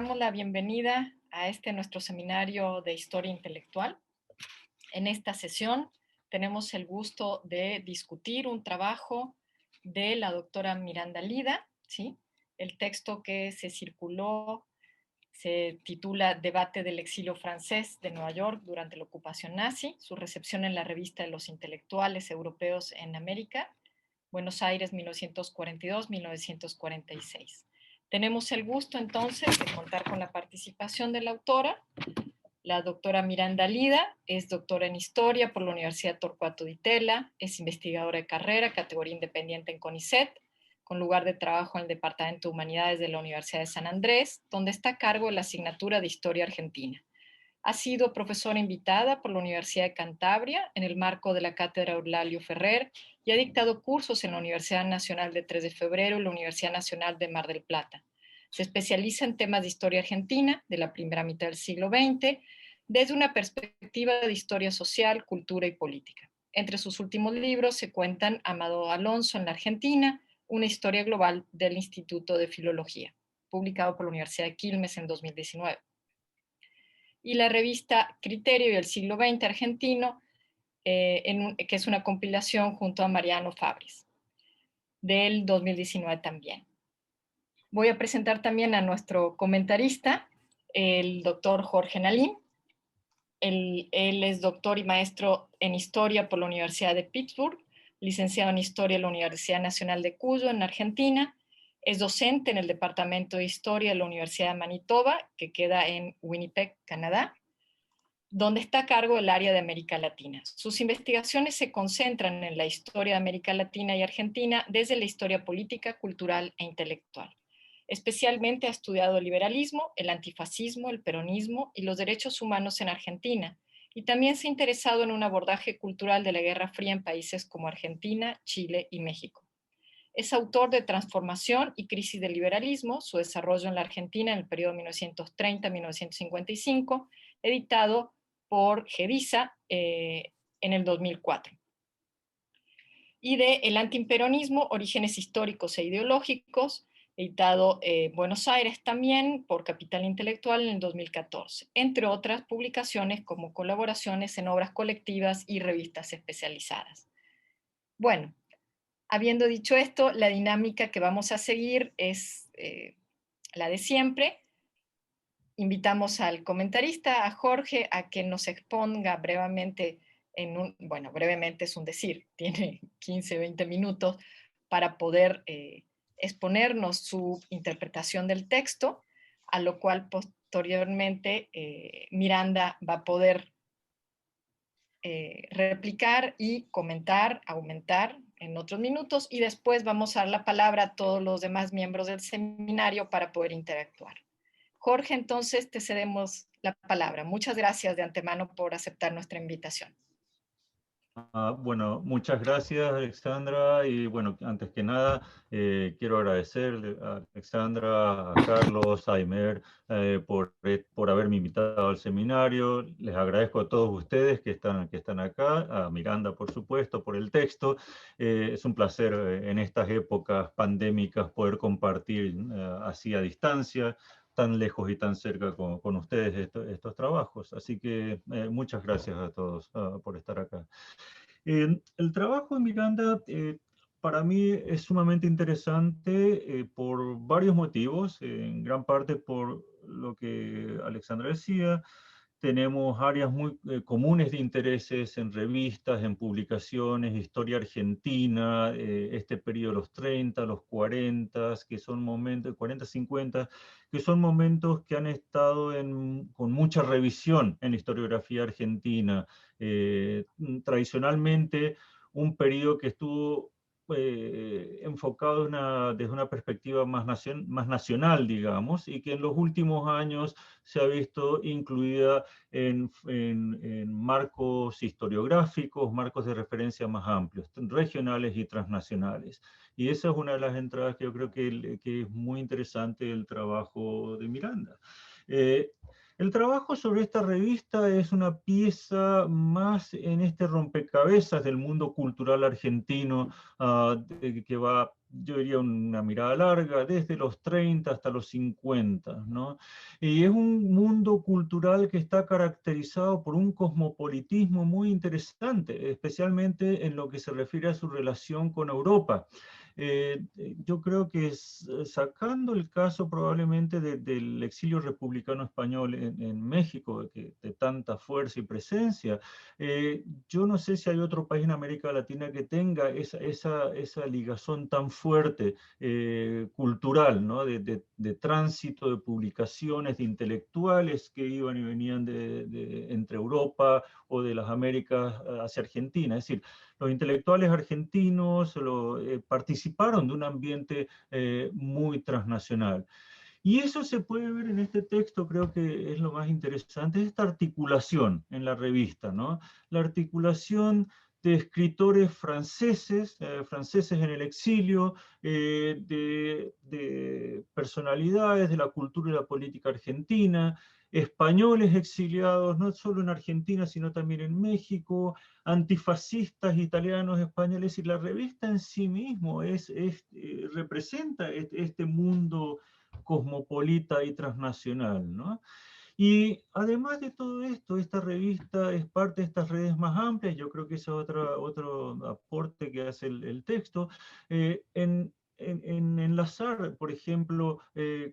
damos la bienvenida a nuestro seminario de Historia Intelectual. En esta sesión tenemos el gusto de discutir un trabajo de la doctora Miranda Lida, ¿sí? El texto que se circuló se titula Debate del exilio francés de Nueva York durante la ocupación nazi, su recepción en la revista de los intelectuales europeos en América, Buenos Aires, 1942-1946. Tenemos el gusto entonces de contar con la participación de la autora. La doctora Miranda Lida es doctora en Historia por la Universidad Torcuato Di Tella, es investigadora de carrera, categoría independiente en CONICET, con lugar de trabajo en el Departamento de Humanidades de la Universidad de San Andrés, donde está a cargo de la asignatura de Historia Argentina. Ha sido profesora invitada por la Universidad de Cantabria en el marco de la Cátedra Eulalio Ferrer y ha dictado cursos en la Universidad Nacional de 3 de Febrero y la Universidad Nacional de Mar del Plata. Se especializa en temas de historia argentina de la primera mitad del siglo XX desde una perspectiva de historia social, cultura y política. Entre sus últimos libros se cuentan Amado Alonso en la Argentina, una historia global del Instituto de Filología, publicado por la Universidad de Quilmes en 2019. Y la revista Criterio y el siglo XX argentino, que es una compilación junto a Mariano Fabris, del 2019 también. Voy a presentar también a nuestro comentarista, el doctor Jorge Nalín. Él es doctor y maestro en Historia por la Universidad de Pittsburgh, licenciado en Historia en la Universidad Nacional de Cuyo, en Argentina. Es docente en el Departamento de Historia de la Universidad de Manitoba, que queda en Winnipeg, Canadá, donde está a cargo del área de América Latina. Sus investigaciones se concentran en la historia de América Latina y Argentina desde la historia política, cultural e intelectual. Especialmente ha estudiado el liberalismo, el antifascismo, el peronismo y los derechos humanos en Argentina, y también se ha interesado en un abordaje cultural de la Guerra Fría en países como Argentina, Chile y México. Es autor de Transformación y Crisis del Liberalismo, su desarrollo en la Argentina en el periodo 1930-1955, editado por Gediza en el 2004. Y de El antiimperonismo, orígenes históricos e ideológicos, editado en Buenos Aires también por Capital Intelectual en el 2014, entre otras publicaciones como colaboraciones en obras colectivas y revistas especializadas. Bueno, habiendo dicho esto, la dinámica que vamos a seguir es la de siempre. Invitamos al comentarista, a Jorge, a que nos exponga brevemente, brevemente es un decir, tiene 15, 20 minutos para poder exponernos su interpretación del texto, a lo cual posteriormente Miranda va a poder replicar y comentar, aumentar en otros minutos, y después vamos a dar la palabra a todos los demás miembros del seminario para poder interactuar. Jorge, entonces te cedemos la palabra. Muchas gracias de antemano por aceptar nuestra invitación. Bueno, muchas gracias, Alexandra. Y bueno, antes que nada, quiero agradecerle a Alexandra, a Carlos, a Aimer, por haberme invitado al seminario. Les agradezco a todos ustedes que están acá, a Miranda, por supuesto, por el texto. Es un placer en estas épocas pandémicas poder compartir así a distancia, tan lejos y tan cerca con ustedes estos trabajos. Así que muchas gracias a todos por estar acá. El trabajo de Miranda para mí es sumamente interesante por varios motivos, en gran parte por lo que Alexandra decía. Tenemos áreas muy comunes de intereses en revistas, en publicaciones, historia argentina, este periodo de los 30, los 40, que son momentos, 40, 50, que son momentos que han estado con mucha revisión en la historiografía argentina. Tradicionalmente, un periodo que estuvo enfocado desde una perspectiva más nacional, digamos, y que en los últimos años se ha visto incluida en marcos historiográficos, marcos de referencia más amplios, regionales y transnacionales. Y esa es una de las entradas que yo creo que es muy interesante del trabajo de Miranda. El trabajo sobre esta revista es una pieza más en este rompecabezas del mundo cultural argentino que va yo diría una mirada larga, desde los 30 hasta los 50, ¿no? Y es un mundo cultural que está caracterizado por un cosmopolitismo muy interesante, especialmente en lo que se refiere a su relación con Europa. Yo creo que sacando el caso probablemente del exilio republicano español en México, de tanta fuerza y presencia, yo no sé si hay otro país en América Latina que tenga esa ligazón tan fuerte cultural, ¿no? De tránsito, de publicaciones, de intelectuales que iban y venían entre Europa o de las Américas hacia Argentina. Es decir, los intelectuales argentinos participaron de un ambiente muy transnacional. Y eso se puede ver en este texto, creo que es lo más interesante, esta articulación en la revista, ¿no? La articulación de escritores franceses, franceses en el exilio, de personalidades de la cultura y la política argentina, españoles exiliados no solo en Argentina, sino también en México, antifascistas italianos, españoles, y la revista en sí mismo representa este mundo cosmopolita y transnacional, ¿no? Y además de todo esto, esta revista es parte de estas redes más amplias, yo creo que ese es otro aporte que hace el texto, en enlazar, por ejemplo,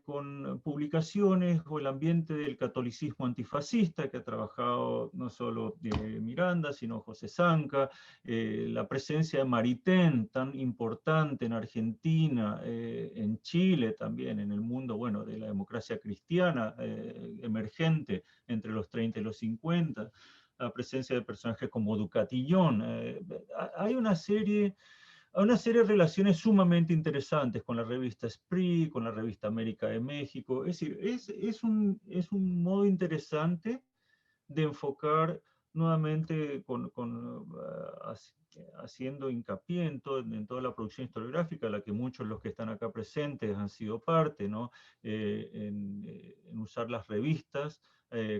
con publicaciones o el ambiente del catolicismo antifascista que ha trabajado no solo Miranda, sino José Zanca, la presencia de Maritain, tan importante en Argentina, en Chile también, en el mundo, bueno, de la democracia cristiana emergente entre los 30 y los 50, la presencia de personajes como Ducatillón. Hay una serie de relaciones sumamente interesantes con la revista Esprit, con la revista América de México. Es decir, es un modo interesante de enfocar nuevamente haciendo hincapié en toda la producción historiográfica, a la que muchos de los que están acá presentes han sido parte, ¿no? En usar las revistas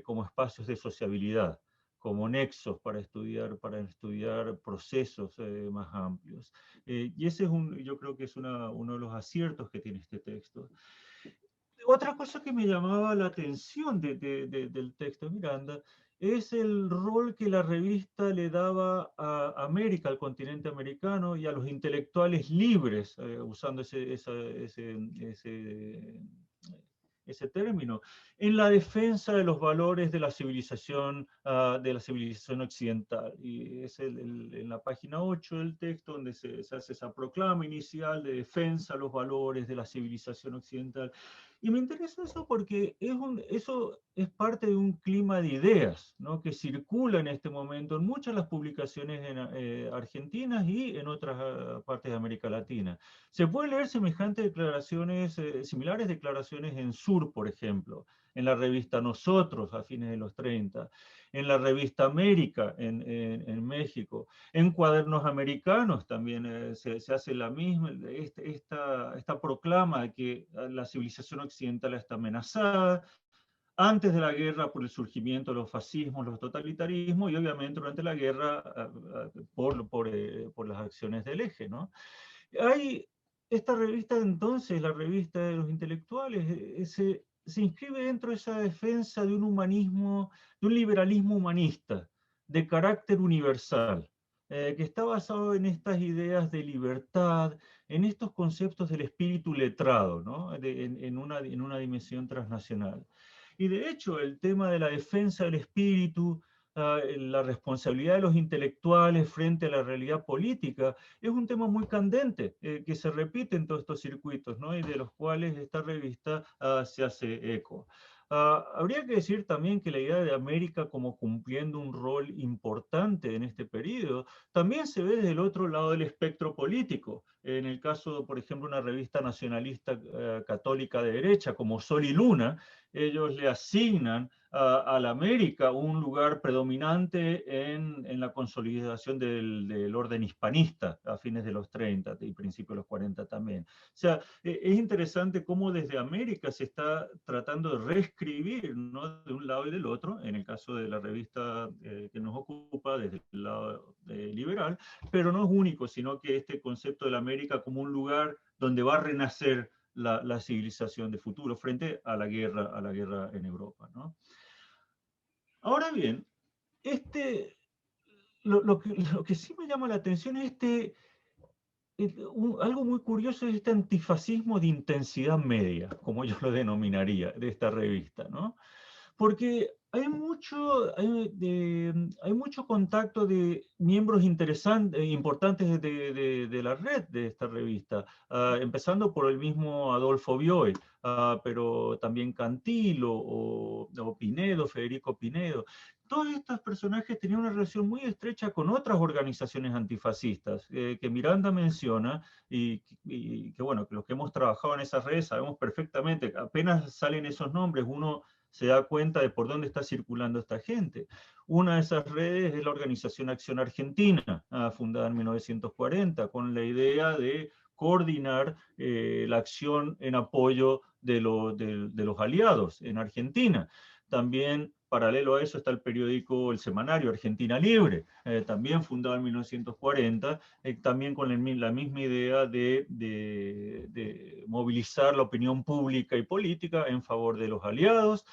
como espacios de sociabilidad, como nexos para estudiar procesos más amplios. Y ese yo creo que es uno de los aciertos que tiene este texto. Otra cosa que me llamaba la atención del texto de Miranda es el rol que la revista le daba a América, al continente americano y a los intelectuales libres, usando ese término, en la defensa de los valores de la civilización occidental. Y es en la página 8 del texto donde se hace esa proclama inicial de defensa de los valores de la civilización occidental. Y me interesa eso porque eso es parte de un clima de ideas, ¿no? Que circula en este momento en muchas de las publicaciones argentinas y en otras partes de América Latina. Se pueden leer semejantes declaraciones, similares declaraciones en Sur, por ejemplo, en la revista Nosotros a fines de los 30, en la revista América en México, en Cuadernos Americanos también se hace la misma, esta proclama de que la civilización occidental está amenazada, antes de la guerra por el surgimiento de los fascismos, los totalitarismos, y obviamente durante la guerra por las acciones del eje, ¿no? Hay esta revista entonces, la revista de los intelectuales, se inscribe dentro de esa defensa de un humanismo, de un liberalismo humanista, de carácter universal, que está basado en estas ideas de libertad, en estos conceptos del espíritu letrado, ¿no? En una dimensión transnacional. Y de hecho, el tema de la defensa del espíritu, la responsabilidad de los intelectuales frente a la realidad política, es un tema muy candente que se repite en todos estos circuitos, ¿no? Y de los cuales esta revista se hace eco. Habría que decir también que la idea de América como cumpliendo un rol importante en este periodo también se ve desde el otro lado del espectro político. En el caso, por ejemplo, una revista nacionalista católica de derecha como Sol y Luna, ellos le asignan a la América un lugar predominante en la consolidación del orden hispanista a fines de los 30 y principios de los 40 también. O sea, es interesante cómo desde América se está tratando de reescribir, ¿no?, de un lado y del otro, en el caso de la revista que nos ocupa desde el lado liberal, pero no es único, sino que este concepto de la América como un lugar donde va a renacer la civilización de futuro frente a la guerra en Europa, ¿no? Ahora bien, lo que sí me llama la atención es algo muy curioso es este antifascismo de intensidad media, como yo lo denominaría, de esta revista, ¿no? Porque hay mucho contacto de miembros interesantes, importantes de la red de esta revista, empezando por el mismo Adolfo Bioy, pero también Cantilo o Pinedo, Federico Pinedo. Todos estos personajes tenían una relación muy estrecha con otras organizaciones antifascistas que Miranda menciona y que, bueno, que los que hemos trabajado en esas redes sabemos perfectamente, apenas salen esos nombres, uno se da cuenta de por dónde está circulando esta gente. Una de esas redes es la Organización Acción Argentina, fundada en 1940, con la idea de coordinar la acción en apoyo de los aliados en Argentina. También, paralelo a eso, está el periódico, el semanario Argentina Libre, también fundado en 1940, también con la misma idea de movilizar la opinión pública y política en favor de los aliados.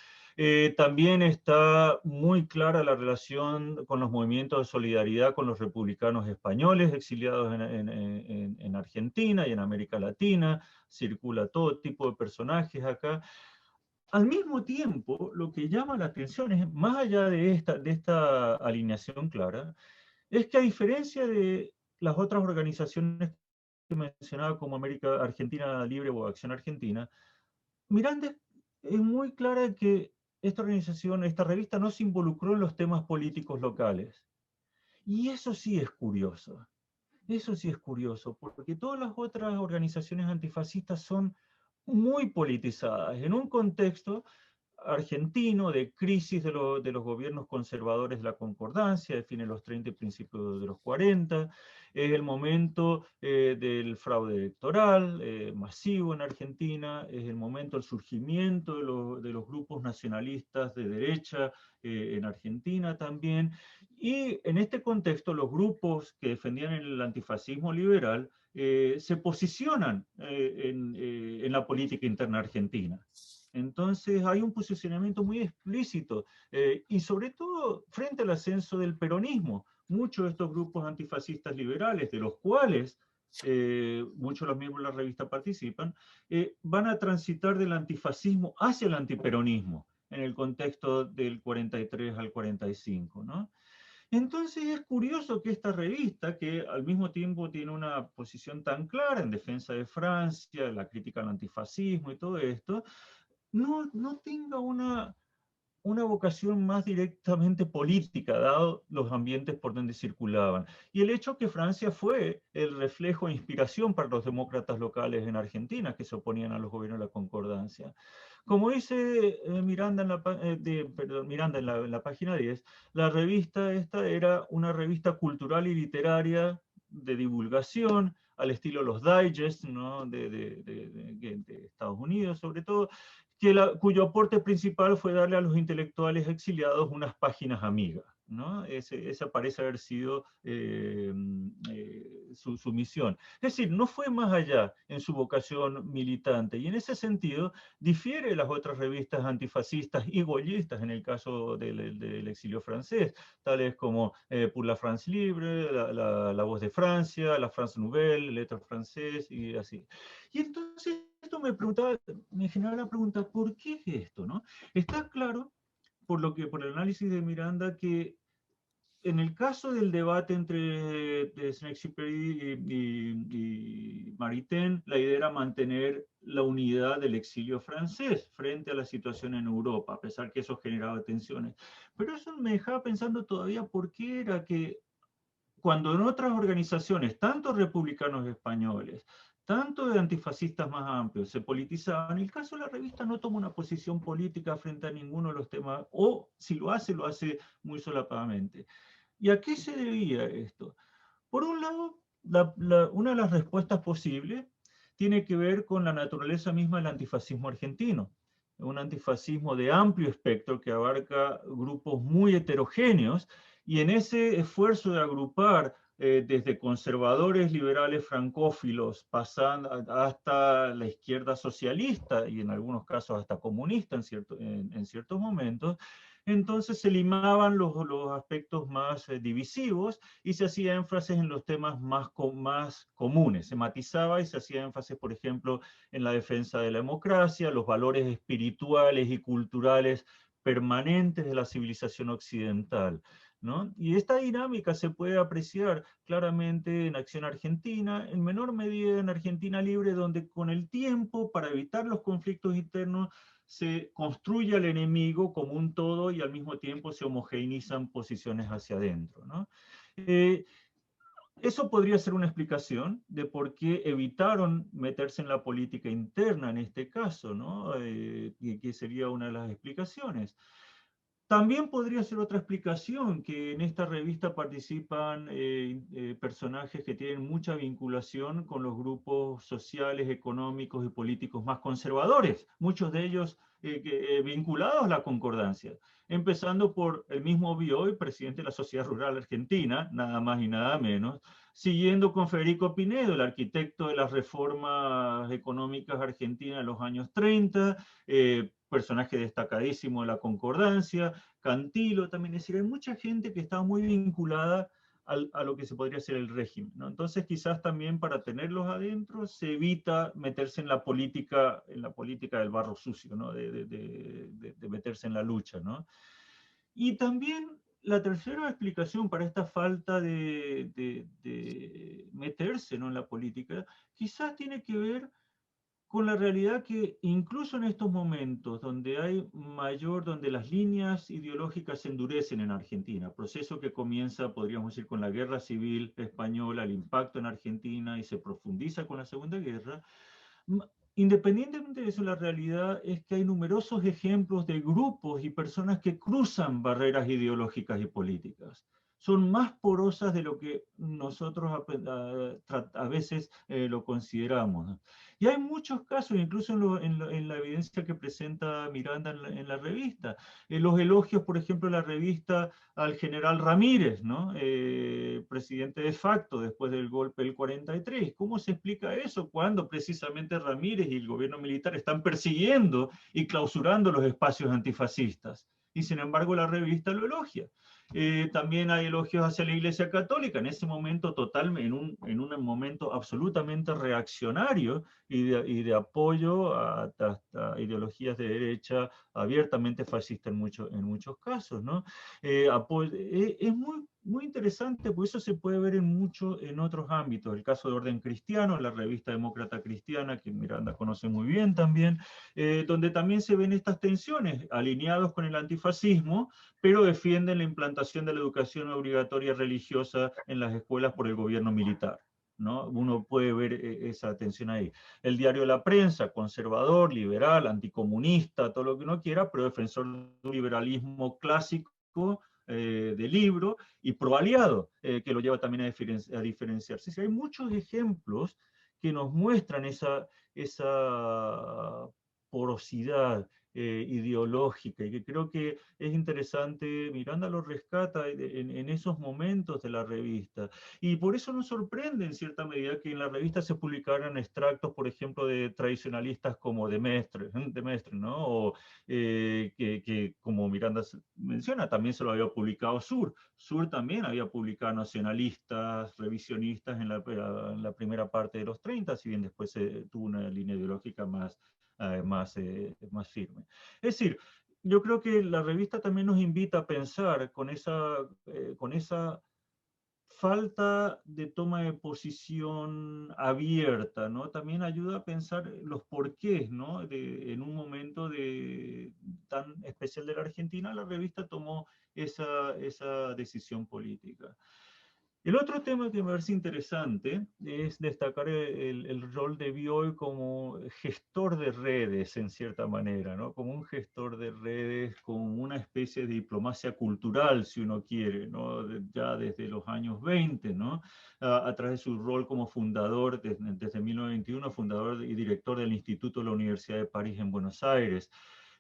También está muy clara la relación con los movimientos de solidaridad con los republicanos españoles exiliados en Argentina y en América Latina. Circula todo tipo de personajes acá. Al mismo tiempo, lo que llama la atención es, más allá de esta alineación clara, es que a diferencia de las otras organizaciones que mencionaba como Argentina Libre o Acción Argentina, Miranda es muy clara que esta organización, esta revista no se involucró en los temas políticos locales. Y eso sí es curioso. Eso sí es curioso, porque todas las otras organizaciones antifascistas son muy politizadas, en un contexto argentino de crisis de los gobiernos conservadores de la concordancia, de fines de los 30 y principios de los 40, es el momento del fraude electoral masivo en Argentina, es el momento del surgimiento de los grupos nacionalistas de derecha en Argentina también, y en este contexto los grupos que defendían el antifascismo liberal se posicionan en la política interna argentina. Entonces hay un posicionamiento muy explícito y sobre todo frente al ascenso del peronismo. Muchos de estos grupos antifascistas liberales, de los cuales muchos de los miembros de la revista participan, van a transitar del antifascismo hacia el antiperonismo en el contexto del 43 al 45, ¿no? Entonces es curioso que esta revista, que al mismo tiempo tiene una posición tan clara en defensa de Francia, la crítica al antifascismo y todo esto, no tenga una vocación más directamente política, dado los ambientes por donde circulaban. Y el hecho que Francia fue el reflejo e inspiración para los demócratas locales en Argentina, que se oponían a los gobiernos de la concordancia. Como dice Miranda, Miranda en la página 10, la revista esta era una revista cultural y literaria de divulgación, al estilo los digests, ¿no?, de Estados Unidos sobre todo, cuyo aporte principal fue darle a los intelectuales exiliados unas páginas amigas, ¿no? Esa parece haber sido su misión. Es decir, no fue más allá en su vocación militante, y en ese sentido difiere de las otras revistas antifascistas y goyistas, en el caso del exilio francés, tales como Pour la France Libre, la Voz de Francia, la France Nouvelle, Lettres Françaises y así. Y entonces esto me generaba la pregunta, ¿por qué es esto, no? Está claro, por el análisis de Miranda, que en el caso del debate entre Saint-Exupéry y Maritain, la idea era mantener la unidad del exilio francés frente a la situación en Europa, a pesar que eso generaba tensiones. Pero eso me dejaba pensando todavía por qué era que cuando en otras organizaciones, tanto republicanos españoles, tanto de antifascistas más amplios, se politizaban. En el caso de la revista no toma una posición política frente a ninguno de los temas, o si lo hace muy solapadamente. ¿Y a qué se debía esto? Por un lado, una de las respuestas posibles tiene que ver con la naturaleza misma del antifascismo argentino. Un antifascismo de amplio espectro que abarca grupos muy heterogéneos, y en ese esfuerzo de agrupar desde conservadores liberales francófilos pasando hasta la izquierda socialista y en algunos casos hasta comunista en ciertos momentos, entonces se limaban los aspectos más divisivos y se hacía énfasis en los temas más comunes. Se matizaba y se hacía énfasis, por ejemplo, en la defensa de la democracia, los valores espirituales y culturales permanentes de la civilización occidental, ¿no? Y esta dinámica se puede apreciar claramente en Acción Argentina, en menor medida en Argentina Libre, donde con el tiempo, para evitar los conflictos internos, se construye al enemigo como un todo y al mismo tiempo se homogeneizan posiciones hacia adentro, ¿no? Eh, Eso podría ser una explicación de por qué evitaron meterse en la política interna en este caso, ¿no? Que sería una de las explicaciones. También podría ser otra explicación, que en esta revista participan personajes que tienen mucha vinculación con los grupos sociales, económicos y políticos más conservadores, muchos de ellos vinculados a la concordancia, empezando por el mismo Bioy, presidente de la Sociedad Rural Argentina, nada más y nada menos, siguiendo con Federico Pinedo, el arquitecto de las reformas económicas argentinas de los años 30, personaje destacadísimo de la concordancia, Cantilo también, es decir, hay mucha gente que está muy vinculada a lo que se podría ser el régimen, ¿no? Entonces quizás también para tenerlos adentro se evita meterse en la política del barro sucio, ¿no? De meterse en la lucha, ¿no? Y también la tercera explicación para esta falta de meterse, ¿no?, en la política, quizás tiene que ver con la realidad que incluso en estos momentos donde las líneas ideológicas se endurecen en Argentina, proceso que comienza, podríamos decir, con la Guerra Civil Española, el impacto en Argentina y se profundiza con la Segunda Guerra, independientemente de eso, la realidad es que hay numerosos ejemplos de grupos y personas que cruzan barreras ideológicas y políticas. Son más porosas de lo que nosotros a veces lo consideramos, ¿no? Y hay muchos casos, incluso en la evidencia que presenta Miranda en la revista. Los elogios, por ejemplo, en la revista al general Ramírez, ¿no? Presidente de facto después del golpe del 43. ¿Cómo se explica eso cuando precisamente Ramírez y el gobierno militar están persiguiendo y clausurando los espacios antifascistas? Y sin embargo la revista lo elogia. También hay elogios hacia la Iglesia Católica, en ese momento en un momento absolutamente reaccionario y de apoyo hasta ideologías de derecha abiertamente fascista en muchos casos, ¿no? Es muy interesante, porque eso se puede ver en otros ámbitos. El caso de Orden Cristiano, la revista Demócrata Cristiana, que Miranda conoce muy bien también, donde también se ven estas tensiones, alineados con el antifascismo, pero defienden la implantación de la educación obligatoria religiosa en las escuelas por el gobierno militar, ¿no? Uno puede ver esa tensión ahí. El diario La Prensa, conservador, liberal, anticomunista, todo lo que uno quiera, pero defensor de un liberalismo clásico, de libro, y proaliado, que lo lleva también a diferenciarse. Sí, hay muchos ejemplos que nos muestran esa porosidad ideológica, y que creo que es interesante. Miranda lo rescata en esos momentos de la revista, y por eso nos sorprende en cierta medida que en la revista se publicaran extractos, por ejemplo, de tradicionalistas como de Mestre, ¿no? O que, como Miranda menciona, también se lo había publicado Sur también había publicado nacionalistas, revisionistas en la primera parte de los 30, si bien después tuvo una línea ideológica más firme. Es decir, yo creo que la revista también nos invita a pensar con esa falta de toma de posición abierta, ¿no? También ayuda a pensar los porqués, ¿no? En un momento tan especial de la Argentina, la revista tomó esa decisión política. El otro tema que me parece interesante es destacar el rol de Bioy como gestor de redes, en cierta manera, ¿no? Como un gestor de redes, como una especie de diplomacia cultural, si uno quiere, ¿no? Ya desde los años 20, ¿no? A través de su rol como fundador, desde 1921, fundador y director del Instituto de la Universidad de París en Buenos Aires.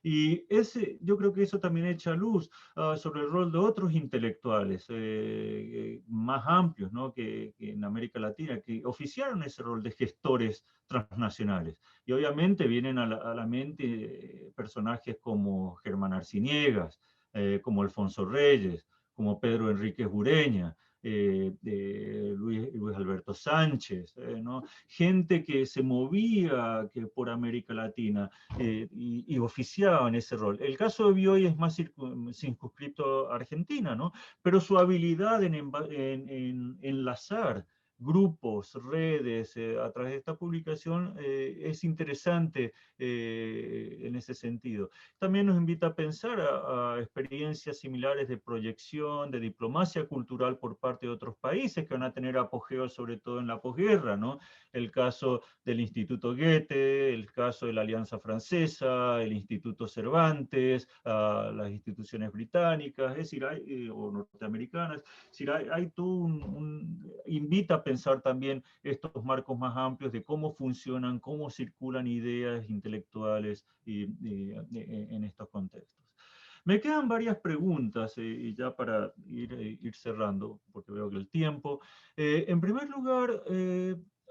Y yo creo que eso también echa luz sobre el rol de otros intelectuales más amplios, ¿no? Que en América Latina, que oficiaron ese rol de gestores transnacionales. Y obviamente vienen a la mente personajes como Germán Arciniegas, como Alfonso Reyes, como Pedro Enríquez Ureña, Luis Alberto Sánchez, ¿no? Gente que se movía por América Latina y oficiaba en ese rol. El caso de Bioy es más circunscripto a Argentina, ¿no? Pero su habilidad en enlazar grupos, redes, a través de esta publicación es interesante en ese sentido. También nos invita a pensar a experiencias similares de proyección, de diplomacia cultural por parte de otros países que van a tener apogeo sobre todo en la posguerra, ¿no? El caso del Instituto Goethe, el caso de la Alianza Francesa, el Instituto Cervantes, las instituciones británicas, es decir, o norteamericanas, es decir, hay todo invita a pensar también estos marcos más amplios de cómo funcionan, cómo circulan ideas intelectuales en estos contextos. Me quedan varias preguntas y ya para ir cerrando, porque veo que el tiempo. En primer lugar,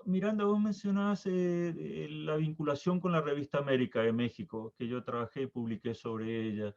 Miranda, vos mencionás la vinculación con la revista América de México, que yo trabajé y publiqué sobre ella.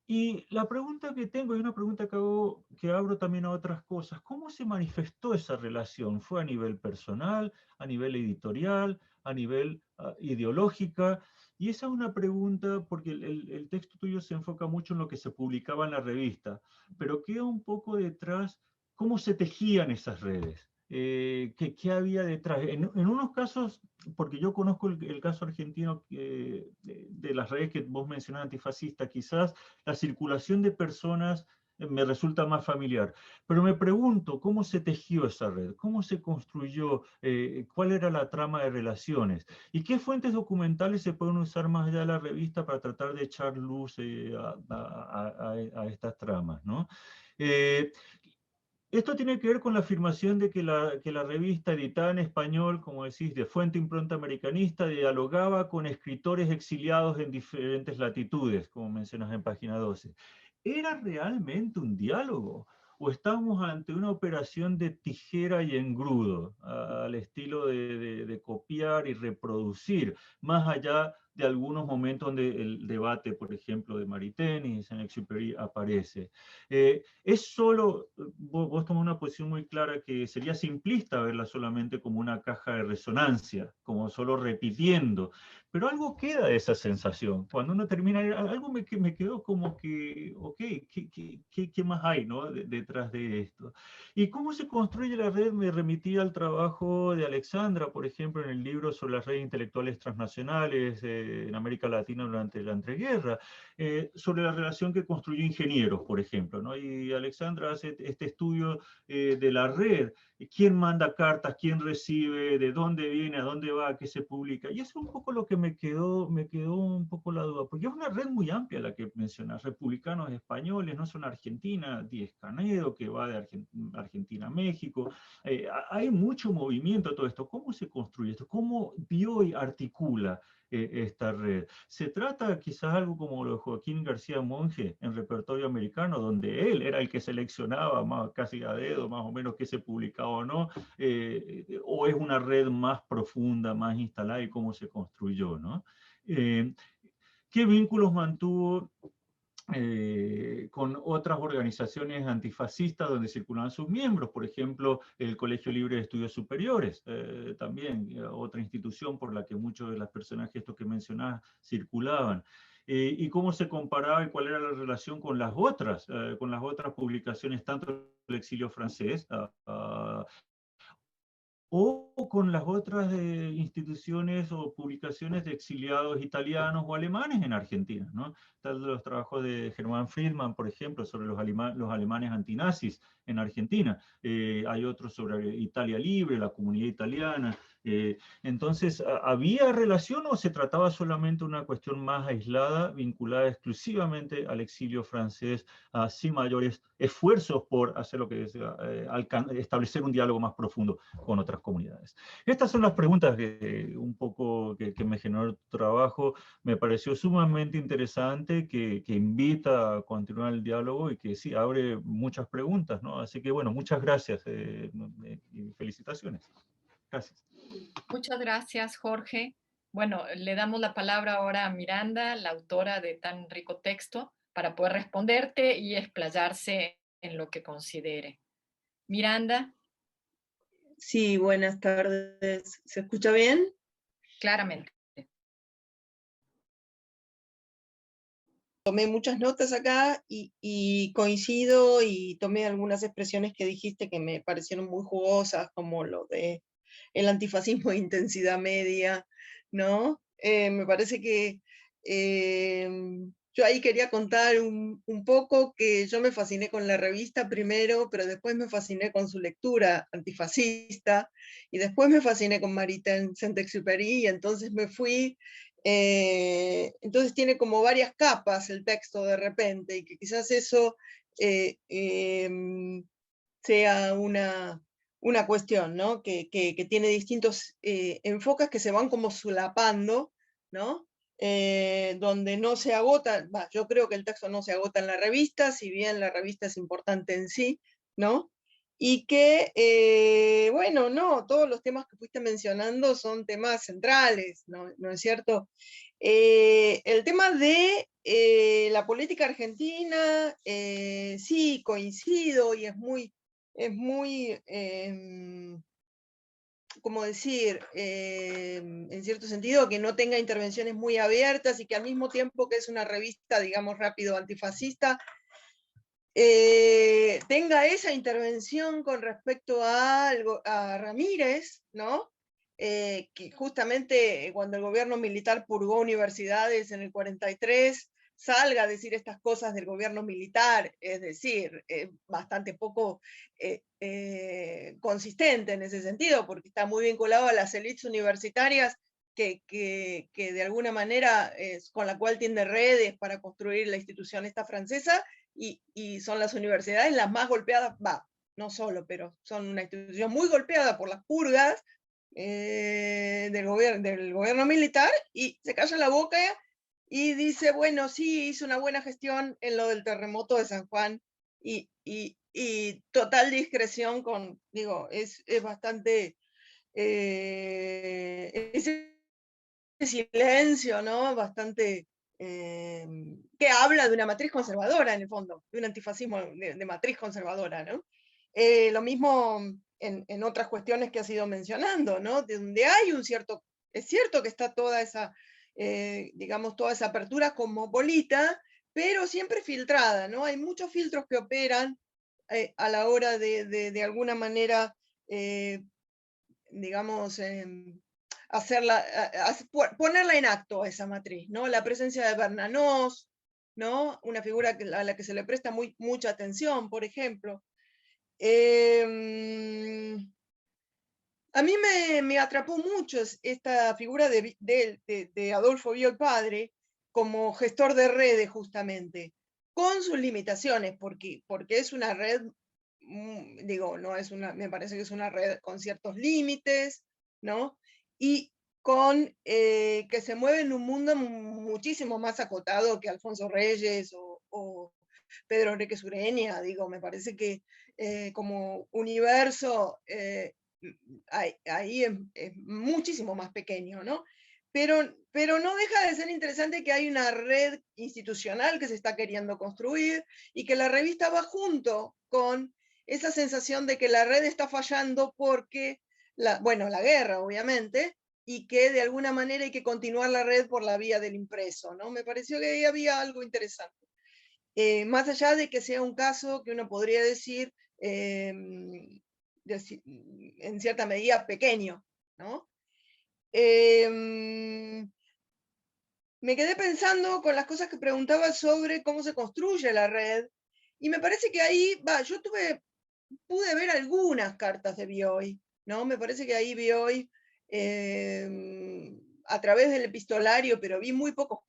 Y la pregunta que tengo, y una pregunta que abro también a otras cosas, ¿cómo se manifestó esa relación? ¿Fue a nivel personal, a nivel editorial, a nivel ideológica? Y esa es una pregunta porque el texto tuyo se enfoca mucho en lo que se publicaba en la revista, pero queda un poco detrás cómo se tejían esas redes. ¿Qué había detrás? En unos casos, porque yo conozco el caso argentino de las redes que vos mencionás antifascistas, quizás la circulación de personas me resulta más familiar. Pero me pregunto, ¿cómo se tejió esa red? ¿Cómo se construyó? ¿Cuál era la trama de relaciones? ¿Y qué fuentes documentales se pueden usar más allá de la revista para tratar de echar luz a estas tramas, ¿no? Eh, Esto tiene que ver con la afirmación de que la revista editada en español, como decís, de fuente impronta americanista, dialogaba con escritores exiliados en diferentes latitudes, como mencionas en página 12. ¿Era realmente un diálogo? ¿O estábamos ante una operación de tijera y engrudo, al estilo de copiar y reproducir, más allá de algunos momentos donde el debate, por ejemplo, de Maritain y Saint-Exupéry aparece? Es solo, vos tomás una posición muy clara que sería simplista verla solamente como una caja de resonancia, como solo repitiendo, pero algo queda de esa sensación. Cuando uno termina, algo me quedó como que, ok, ¿qué más hay, ¿no? Detrás de esto? ¿Y cómo se construye la red? Me remití al trabajo de Alexandra, por ejemplo, en el libro sobre las redes intelectuales transnacionales en América Latina durante la entreguerra, sobre la relación que construyó ingenieros, por ejemplo, ¿no? Y Alexandra hace este estudio de la red, quién manda cartas, quién recibe, de dónde viene, a dónde va, qué se publica. Y eso es un poco lo que me quedó un poco la duda, porque es una red muy amplia la que mencionas, republicanos españoles, no son Argentina, Díez Canedo, que va de Argentina a México. Hay mucho movimiento todo esto. ¿Cómo se construye esto? ¿Cómo vio y articula esta red? Se trata quizás algo como lo de Joaquín García Monge en repertorio americano, donde él era el que seleccionaba más, casi a dedo más o menos qué se publicaba o no, o es una red más profunda, más instalada y cómo se construyó, ¿no? Eh, ¿Qué vínculos mantuvo con otras organizaciones antifascistas donde circulaban sus miembros, por ejemplo, el Colegio Libre de Estudios Superiores, también otra institución por la que muchos de las personas estos que mencionás circulaban? Y cómo se comparaba y cuál era la relación con las otras publicaciones, tanto del exilio francés o con las otras instituciones o publicaciones de exiliados italianos o alemanes en Argentina, ¿no? Tal los trabajos de Hermann Friedman, por ejemplo, sobre los alemanes antinazis en Argentina. Hay otros sobre Italia Libre, la comunidad italiana. Entonces, ¿había relación o se trataba solamente de una cuestión más aislada, vinculada exclusivamente al exilio francés, sin mayores esfuerzos por hacer lo que es, establecer un diálogo más profundo con otras comunidades? Estas son las preguntas que un poco que me generó el trabajo. Me pareció sumamente interesante, que invita a continuar el diálogo y que sí, abre muchas preguntas, ¿no? Así que bueno, muchas gracias y felicitaciones. Gracias. Muchas gracias, Jorge. Bueno, le damos la palabra ahora a Miranda, la autora de tan rico texto, para poder responderte y explayarse en lo que considere. Miranda. Sí, buenas tardes. ¿Se escucha bien? Claramente. Tomé muchas notas acá y coincido y tomé algunas expresiones que dijiste que me parecieron muy jugosas, como lo de el antifascismo de intensidad media, ¿no? Me parece que yo ahí quería contar un poco que yo me fasciné con la revista primero, pero después me fasciné con su lectura antifascista, y después me fasciné con Maritain Saint-Exupéry, y entonces me fui. Entonces tiene como varias capas el texto de repente, y que quizás eso sea una cuestión, ¿no? Que tiene distintos enfoques que se van como solapando, ¿no? Donde no se agota, yo creo que el texto no se agota en la revista, si bien la revista es importante en sí, ¿no? Y que, bueno, no, todos los temas que fuiste mencionando son temas centrales, ¿no es cierto? El tema de la política argentina, sí, coincido, y es muy, ¿cómo decir? En cierto sentido, que no tenga intervenciones muy abiertas y que al mismo tiempo que es una revista, digamos, rápido antifascista, tenga esa intervención con respecto a Ramírez, ¿no? Que justamente cuando el gobierno militar purgó universidades en el 43, salga a decir estas cosas del gobierno militar, es decir, bastante poco consistente en ese sentido, porque está muy vinculado a las élites universitarias que de alguna manera con la cual tiende redes para construir la institución esta francesa, y son las universidades las más golpeadas, no solo, pero son una institución muy golpeada por las purgas del gobierno militar, y se calla la boca y dice, bueno, sí, hizo una buena gestión en lo del terremoto de San Juan, y total discreción digo, es bastante, ese silencio, ¿no? Bastante, que habla de una matriz conservadora en el fondo, de un antifascismo de matriz conservadora, ¿no? Lo mismo en otras cuestiones que has ido mencionando, ¿no? De donde hay es cierto que está toda esa, digamos, toda esa apertura cosmopolita, pero siempre filtrada, ¿no? Hay muchos filtros que operan a la hora de alguna manera, digamos, ponerla en acto a esa matriz, ¿no? La presencia de Bernanos, ¿no? Una figura a la que se le presta mucha atención, por ejemplo. A mí me atrapó mucho esta figura de Adolfo Bioy padre como gestor de redes, justamente, con sus limitaciones, porque es una red, digo, no es me parece que es una red con ciertos límites, ¿no? Y que se mueve en un mundo muchísimo más acotado que Alfonso Reyes o Pedro Enríquez Ureña, digo, me parece que como universo ahí es muchísimo más pequeño, ¿no? Pero no deja de ser interesante que hay una red institucional que se está queriendo construir, y que la revista va junto con esa sensación de que la red está fallando porque, bueno, la guerra, obviamente, y que de alguna manera hay que continuar la red por la vía del impreso, ¿no? Me pareció que ahí había algo interesante. Más allá de que sea un caso que uno podría decir en cierta medida pequeño, ¿no? Me quedé pensando con las cosas que preguntaba sobre cómo se construye la red, y me parece que ahí, yo pude ver algunas cartas de Bioy, ¿no? Me parece que ahí Bioy, a través del epistolario, pero vi muy pocos,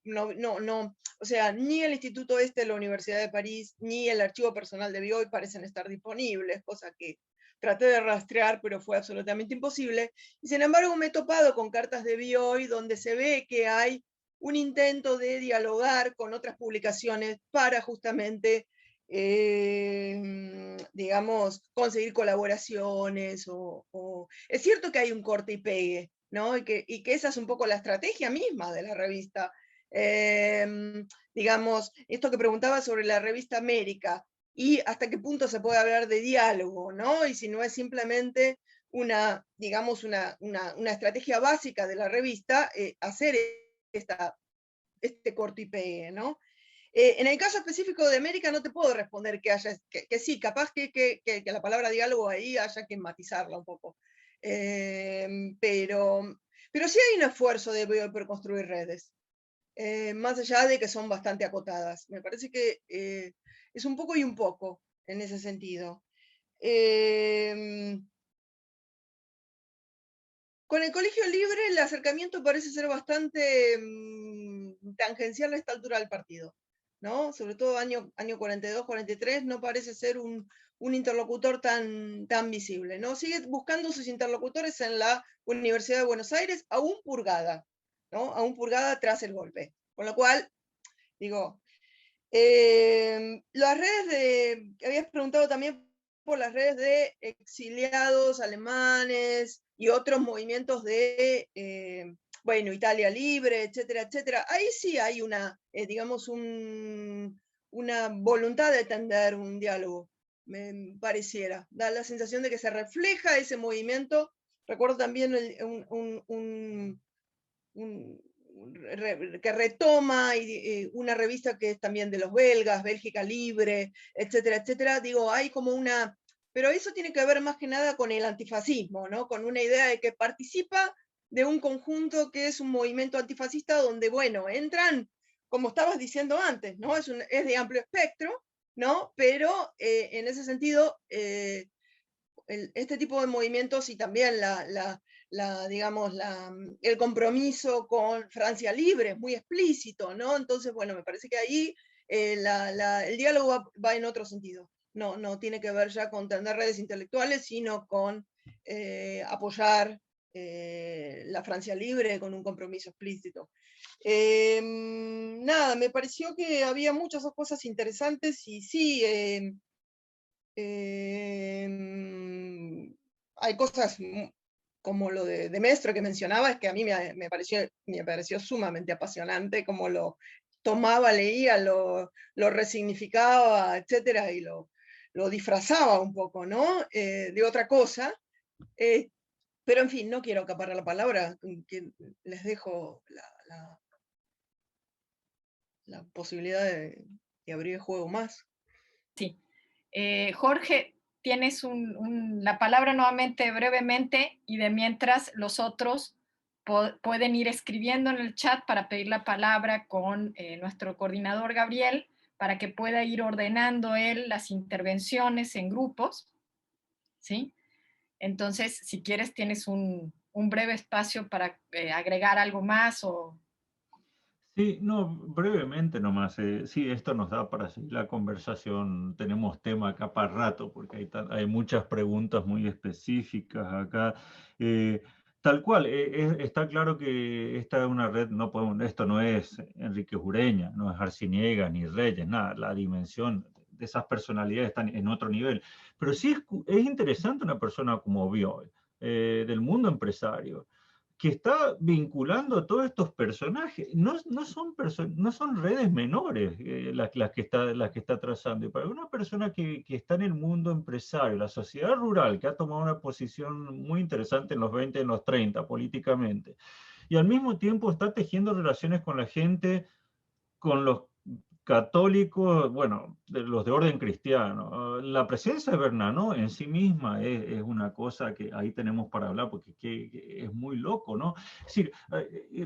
o sea, ni el Instituto de la Universidad de París, ni el archivo personal de Bioy parecen estar disponibles, cosa que traté de rastrear, pero fue absolutamente imposible. Y sin embargo me he topado con cartas de Bioy donde se ve que hay un intento de dialogar con otras publicaciones para justamente, digamos, conseguir colaboraciones. Es cierto que hay un corte y pegue, ¿no? Y que esa es un poco la estrategia misma de la revista. Digamos, esto que preguntaba sobre la revista América, y hasta qué punto se puede hablar de diálogo, ¿no? Y si no es simplemente digamos, una estrategia básica de la revista, hacer este corto y pegue, ¿no? En el caso específico de América no te puedo responder que sí, capaz que la palabra diálogo ahí haya que matizarla un poco. Pero sí hay un esfuerzo de Bioy por construir redes, más allá de que son bastante acotadas. Me parece que es un poco y un poco en ese sentido. Con el Colegio Libre el acercamiento parece ser bastante tangencial a esta altura del partido, ¿no? Sobre todo año 42, 43, no parece ser un interlocutor tan visible, ¿no? Sigue buscando sus interlocutores en la Universidad de Buenos Aires, aún purgada, ¿no? Aún purgada tras el golpe. Con lo cual, digo, las redes habías preguntado también por las redes de exiliados alemanes y otros movimientos de, bueno, Italia Libre, etcétera, etcétera. Ahí sí hay digamos, una voluntad de tender un diálogo, me pareciera. Da la sensación de que se refleja ese movimiento. Recuerdo también que retoma una revista que es también de los belgas, Bélgica Libre, etcétera, etcétera. Digo, hay como pero eso tiene que ver más que nada con el antifascismo, ¿no? Con una idea de que participa de un conjunto que es un movimiento antifascista donde, bueno, entran, como estabas diciendo antes, ¿no? Es de amplio espectro, ¿no? Pero en ese sentido, este tipo de movimientos y también digamos, el compromiso con Francia Libre es muy explícito, ¿no? Entonces, bueno, me parece que ahí el diálogo va en otro sentido. No tiene que ver ya con tener redes intelectuales, sino con apoyar la Francia Libre con un compromiso explícito. Nada, me pareció que había muchas cosas interesantes y sí, hay cosas como lo de Mestre que mencionaba, es que a mí me pareció sumamente apasionante, como lo tomaba, leía, lo resignificaba, etcétera, y lo disfrazaba un poco, ¿no? De otra cosa. Pero en fin, no quiero acaparar la palabra, que les dejo la posibilidad de abrir el juego más. Sí. Jorge, tienes la palabra nuevamente brevemente y de mientras los otros pueden ir escribiendo en el chat para pedir la palabra con nuestro coordinador Gabriel para que pueda ir ordenando él las intervenciones en grupos, ¿sí? Entonces, si quieres, tienes un breve espacio para agregar algo más o... Sí, no, brevemente nomás. Sí, esto nos da para seguir la conversación. Tenemos tema acá para rato, porque hay muchas preguntas muy específicas acá. Tal cual, está claro que esta es una red, esto no es Enrique Ureña, no es Arciniegas ni Reyes, nada, la dimensión de esas personalidades están en otro nivel. Pero sí es interesante una persona como Bioy, del mundo empresario, que está vinculando a todos estos personajes. No son redes menores las que está trazando. Y para una persona que está en el mundo empresario, la sociedad rural, que ha tomado una posición muy interesante en los 20, en los 30 políticamente, y al mismo tiempo está tejiendo relaciones con la gente, con los católicos, bueno, los de orden cristiano. La presencia de Bernanos en sí misma es una cosa que ahí tenemos para hablar, porque que es muy loco, ¿no? Es decir,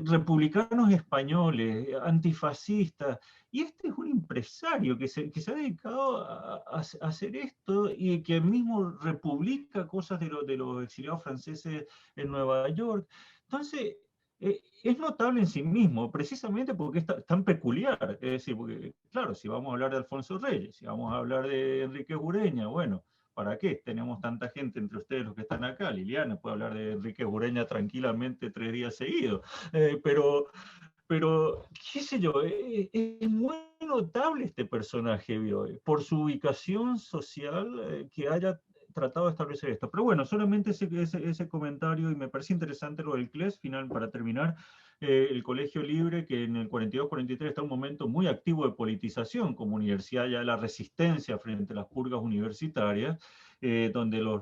republicanos españoles, antifascistas, y este es un empresario que se ha dedicado a hacer esto y que mismo republica cosas de los exiliados franceses en Nueva York. Entonces, es notable en sí mismo, precisamente porque es tan peculiar. Es decir, porque, claro, si vamos a hablar de Alfonso Reyes, si vamos a hablar de Enrique Ureña, bueno, ¿para qué? Tenemos tanta gente entre ustedes los que están acá. Liliana puede hablar de Enrique Ureña tranquilamente 3 días seguidos. Pero, qué sé yo, es muy notable este personaje, por su ubicación social, que haya tratado de establecer esto. Pero bueno, solamente ese comentario, y me parece interesante lo del CLES, final, para terminar, el Colegio Libre, que en el 42-43 está en un momento muy activo de politización como universidad, ya de la resistencia frente a las purgas universitarias, donde los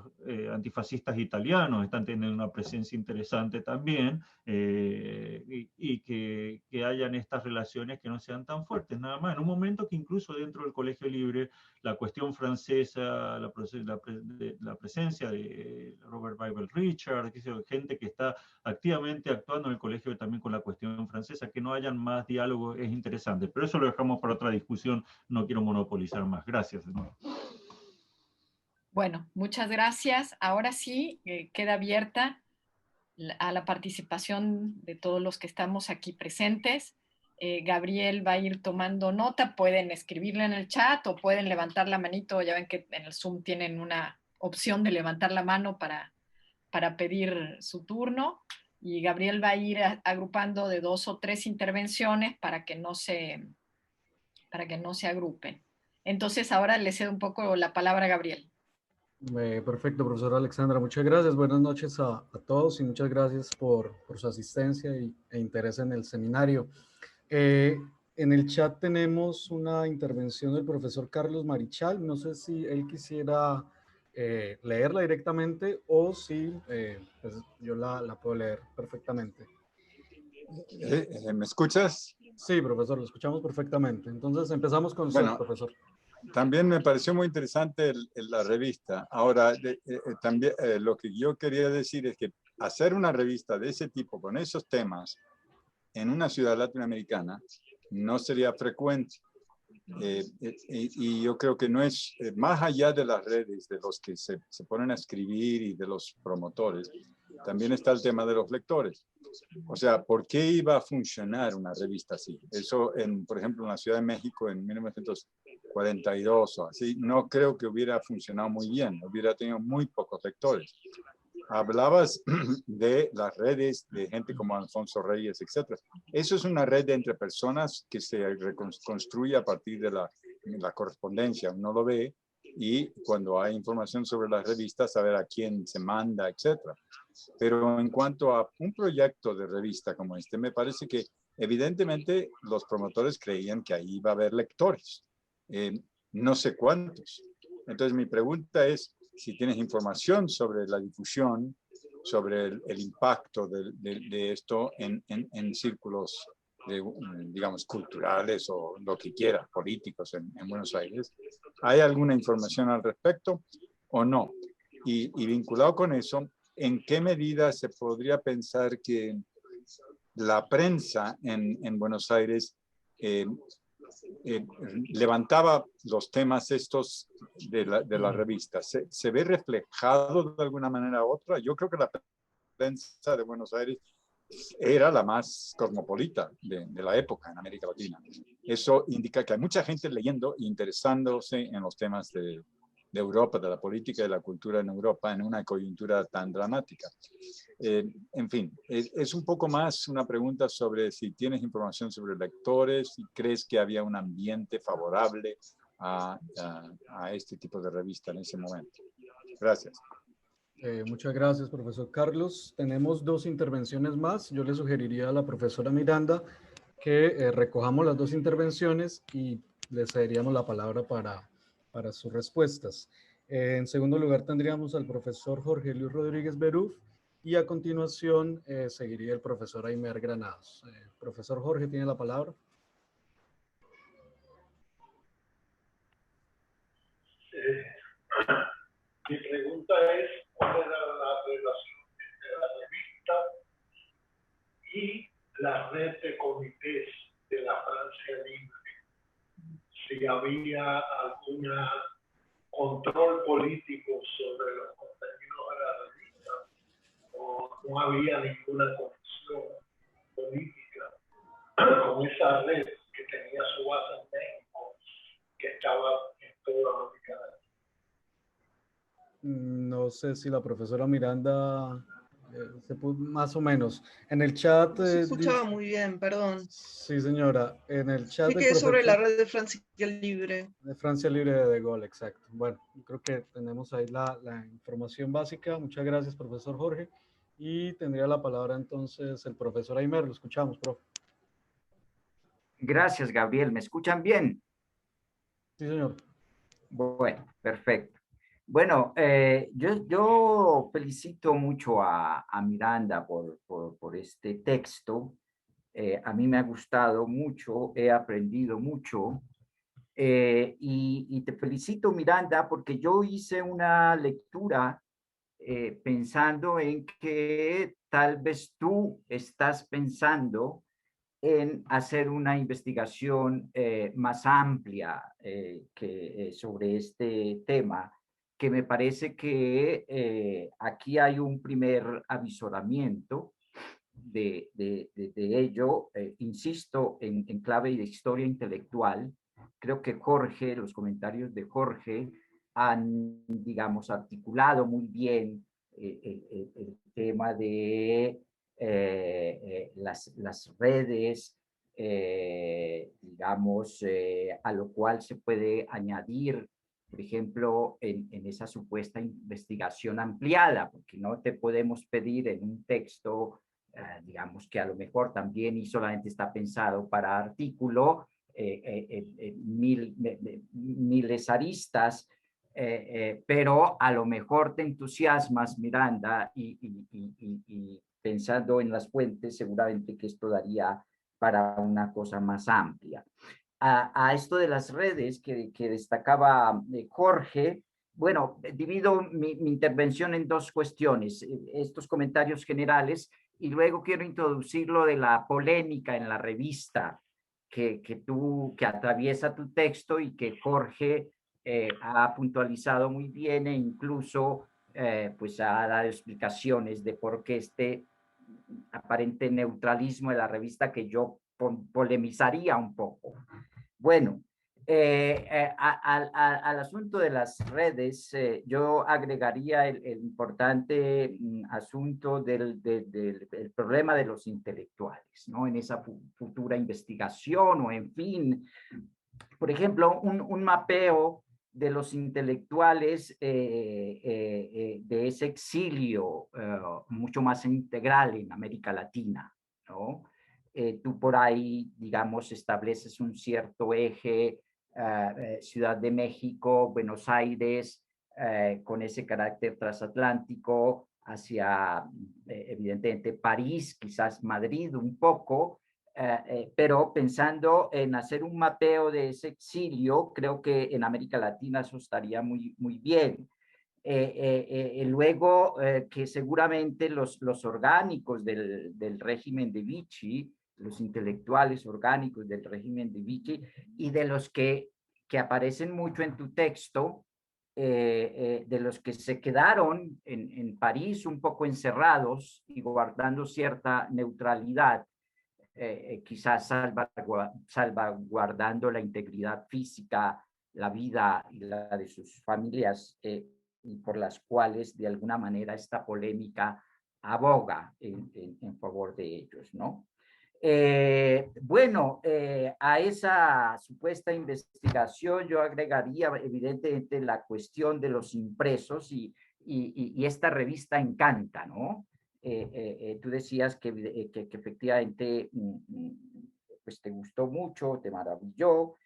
antifascistas italianos están teniendo una presencia interesante también, y que hayan estas relaciones que no sean tan fuertes, nada más. En un momento que incluso dentro del Colegio Libre, la cuestión francesa, la presencia de Robert Bible Richard, gente que está activamente actuando en el colegio también con la cuestión francesa, que no hayan más diálogo es interesante, pero eso lo dejamos para otra discusión, no quiero monopolizar más. Gracias de nuevo. Bueno, muchas gracias. Ahora sí, queda abierta a la participación de todos los que estamos aquí presentes. Gabriel va a ir tomando nota, pueden escribirle en el chat o pueden levantar la manito, ya ven que en el Zoom tienen una opción de levantar la mano para pedir su turno, y Gabriel va a ir agrupando de 2 o 3 intervenciones para que no se agrupen. Entonces ahora le cedo un poco la palabra a Gabriel. Perfecto, profesora Alexandra. Muchas gracias. Buenas noches a todos y muchas gracias por su asistencia e interés en el seminario. En el chat tenemos una intervención del profesor Carlos Marichal. No sé si él quisiera leerla directamente o si pues yo la puedo leer perfectamente. ¿Me escuchas? Sí, profesor, lo escuchamos perfectamente. Entonces empezamos con usted, profesor. También me pareció muy interesante la revista. Ahora, también lo que yo quería decir es que hacer una revista de ese tipo, con esos temas, en una ciudad latinoamericana, no sería frecuente. Y yo creo que no es, más allá de las redes, de los que se ponen a escribir y de los promotores, también está el tema de los lectores. O sea, ¿por qué iba a funcionar una revista así? Eso, por ejemplo, en la Ciudad de México en 1942 o así, no creo que hubiera funcionado muy bien, hubiera tenido muy pocos lectores. Hablabas de las redes de gente como Alfonso Reyes, etc. Eso es una red entre personas que se reconstruye a partir de la correspondencia. Uno lo ve y cuando hay información sobre las revistas, saber a quién se manda, etc. Pero en cuanto a un proyecto de revista como este, me parece que evidentemente los promotores creían que ahí iba a haber lectores. No sé cuántos. Entonces mi pregunta es si tienes información sobre la difusión, sobre el impacto de esto en círculos, digamos, culturales o lo que quieras, políticos en Buenos Aires. ¿Hay alguna información al respecto o no? Y vinculado con eso, ¿en qué medida se podría pensar que la prensa en Buenos Aires levantaba los temas estos de la revista? ¿Se ve reflejado de alguna manera u otra? Yo creo que la prensa de Buenos Aires era la más cosmopolita de la época en América Latina. Eso indica que hay mucha gente leyendo e interesándose en los temas de Europa, de la política y de la cultura en Europa en una coyuntura tan dramática. En fin, es un poco más una pregunta sobre si tienes información sobre lectores, si crees que había un ambiente favorable a este tipo de revista en ese momento. Gracias. Muchas gracias, profesor Carlos. Tenemos 2 intervenciones más. Yo le sugeriría a la profesora Miranda que recojamos las 2 intervenciones y le cederíamos la palabra para sus respuestas. En segundo lugar, tendríamos al profesor Jorge Luis Rodríguez Beruf y a continuación seguiría el profesor Aymer Granados. Profesor Jorge, tiene la palabra. pregunta es cuál era la relación entre la revista y la red de comités de la Francia Libre. Si había algún control político sobre los contenidos de la revista o no había ninguna conexión política con esa red que tenía su base en México, que estaba en toda América Latina. No sé si la profesora Miranda, más o menos. En el chat... No se escuchaba muy bien, perdón. Sí, señora. En el chat Sí, del que es sobre la profesor red de Francia Libre. de Francia Libre de Gaulle, exacto. Bueno, yo creo que tenemos ahí la información básica. Muchas gracias, profesor Jorge. Y tendría la palabra entonces el profesor Aymer. Lo escuchamos, profe. Gracias, Gabriel. ¿Me escuchan bien? Sí, señor. Bueno, perfecto. Bueno, yo felicito mucho a Miranda por este texto. A mí me ha gustado mucho, he aprendido mucho. Y te felicito, Miranda, porque yo hice una lectura pensando en que tal vez tú estás pensando en hacer una investigación más amplia sobre este tema, que me parece que aquí hay un primer avisoramiento de ello. Insisto, en clave de historia intelectual, creo que Jorge, los comentarios de Jorge han, digamos, articulado muy bien el tema de las redes, digamos, a lo cual se puede añadir, por ejemplo, en esa supuesta investigación ampliada, porque no te podemos pedir en un texto, digamos, que a lo mejor también y solamente está pensado para artículo, miles aristas, pero a lo mejor te entusiasmas, Miranda, y pensando en las fuentes, seguramente que esto daría para una cosa más amplia. A esto de las redes que destacaba Jorge, bueno, divido mi intervención en dos cuestiones, estos comentarios generales, y luego quiero introducir lo de la polémica en la revista que atraviesa tu texto y que Jorge ha puntualizado muy bien e incluso pues ha dado explicaciones de por qué este aparente neutralismo de la revista que yo polemizaría un poco. Bueno, al asunto de las redes, yo agregaría el importante asunto del problema de los intelectuales, ¿no? En esa futura investigación o en fin, por ejemplo, un mapeo de los intelectuales de ese exilio mucho más integral en América Latina, ¿no? Tú por ahí, digamos, estableces un cierto eje, Ciudad de México, Buenos Aires, con ese carácter transatlántico, hacia, evidentemente, París, quizás Madrid un poco, pero pensando en hacer un mapeo de ese exilio, creo que en América Latina eso estaría muy, muy bien. Luego, que seguramente los orgánicos del régimen de Vichy, los intelectuales orgánicos del régimen de Vichy, y de los que aparecen mucho en tu texto, de los que se quedaron en París un poco encerrados y guardando cierta neutralidad, quizás salvaguardando la integridad física, la vida y la de sus familias, y por las cuales de alguna manera esta polémica aboga en favor de ellos, ¿no? Bueno, a esa supuesta investigación yo agregaría evidentemente la cuestión de los impresos y esta revista encanta, ¿no? Tú decías que efectivamente pues te gustó mucho, te maravilló.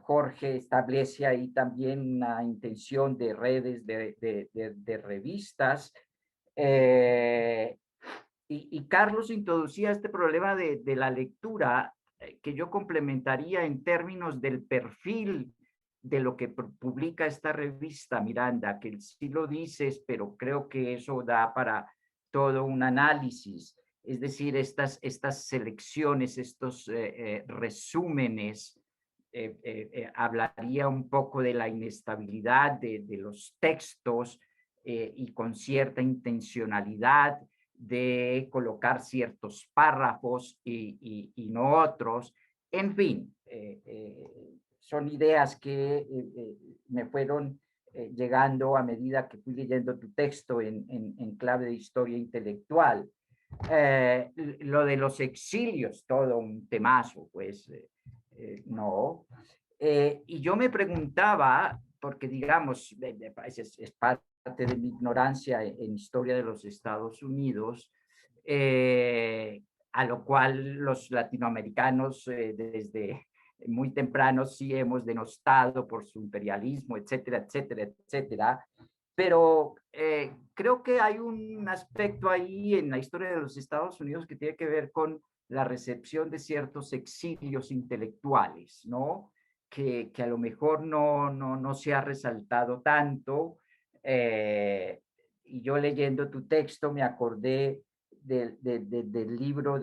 Jorge establece ahí también una intención de redes, de revistas. Y Carlos introducía este problema de la lectura, que yo complementaría en términos del perfil de lo que publica esta revista, Miranda, que sí lo dices, pero creo que eso da para todo un análisis. Es decir, estas selecciones, estos resúmenes, hablaría un poco de la inestabilidad de los textos y con cierta intencionalidad de colocar ciertos párrafos y no otros. En fin, son ideas que me fueron llegando a medida que fui leyendo tu texto en clave de historia intelectual. Lo de los exilios, todo un temazo, pues no. Y yo me preguntaba, porque digamos, es parte de mi ignorancia en historia de los Estados Unidos, a lo cual los latinoamericanos desde muy temprano sí hemos denostado por su imperialismo, etcétera, etcétera, etcétera. Pero creo que hay un aspecto ahí en la historia de los Estados Unidos que tiene que ver con la recepción de ciertos exilios intelectuales, ¿no? Que a lo mejor no se ha resaltado tanto. Y yo leyendo tu texto me acordé del libro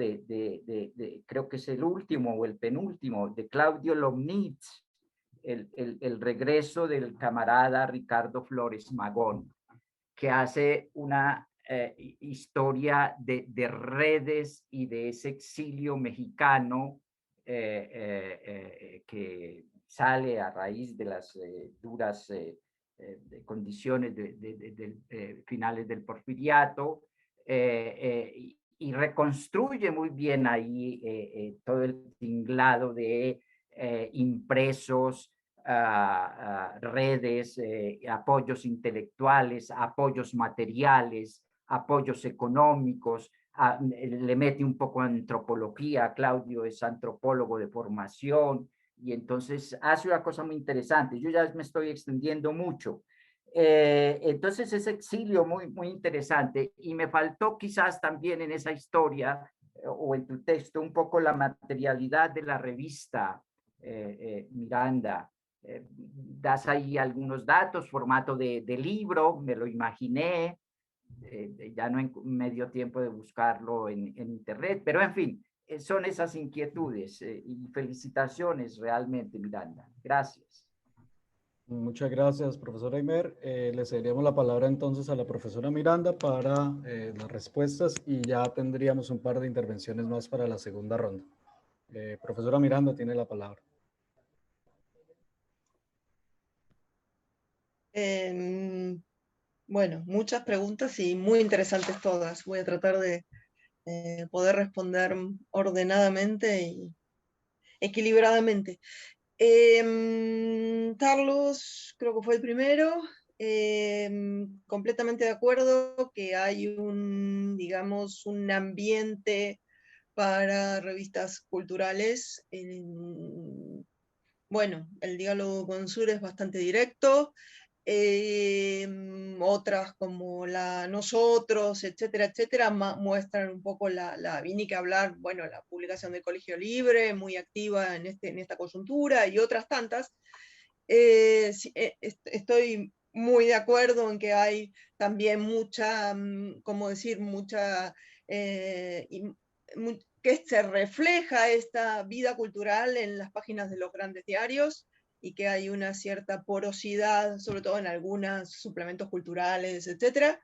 creo que es el último o el penúltimo, de Claudio Lomnitz, el regreso del camarada Ricardo Flores Magón, que hace una historia de redes y de ese exilio mexicano que sale a raíz de las duras de condiciones de finales del porfiriato, y reconstruye muy bien ahí todo el tinglado de impresos, redes, apoyos intelectuales, apoyos materiales, apoyos económicos, le mete un poco de antropología. Claudio es antropólogo de formación y entonces hace una cosa muy interesante. Yo ya me estoy extendiendo mucho. Entonces ese exilio muy interesante, y me faltó quizás también en esa historia o en tu texto un poco la materialidad de la revista, Miranda. Das ahí algunos datos, formato de libro, me lo imaginé, ya no en medio tiempo de buscarlo en internet, pero en fin, son esas inquietudes y felicitaciones realmente, Miranda. Gracias. Muchas gracias, profesor Aymer. Le cederíamos la palabra entonces a la profesora Miranda para las respuestas y ya tendríamos un par de intervenciones más para la segunda ronda. Profesora Miranda, tiene la palabra. Bueno, muchas preguntas y muy interesantes todas. Voy a tratar de poder responder ordenadamente y equilibradamente. Carlos, creo que fue el primero. Completamente de acuerdo que hay digamos, un ambiente para revistas culturales. Bueno, el diálogo con Sur es bastante directo. Otras como la Nosotros, etcétera, etcétera, muestran un poco ni que hablar, bueno, la publicación del Colegio Libre, muy activa en esta coyuntura, y otras tantas. Estoy muy de acuerdo en que hay también mucha, ¿cómo decir? Mucha, que se refleja esta vida cultural en las páginas de los grandes diarios, y que hay una cierta porosidad, sobre todo en algunos suplementos culturales, etcétera,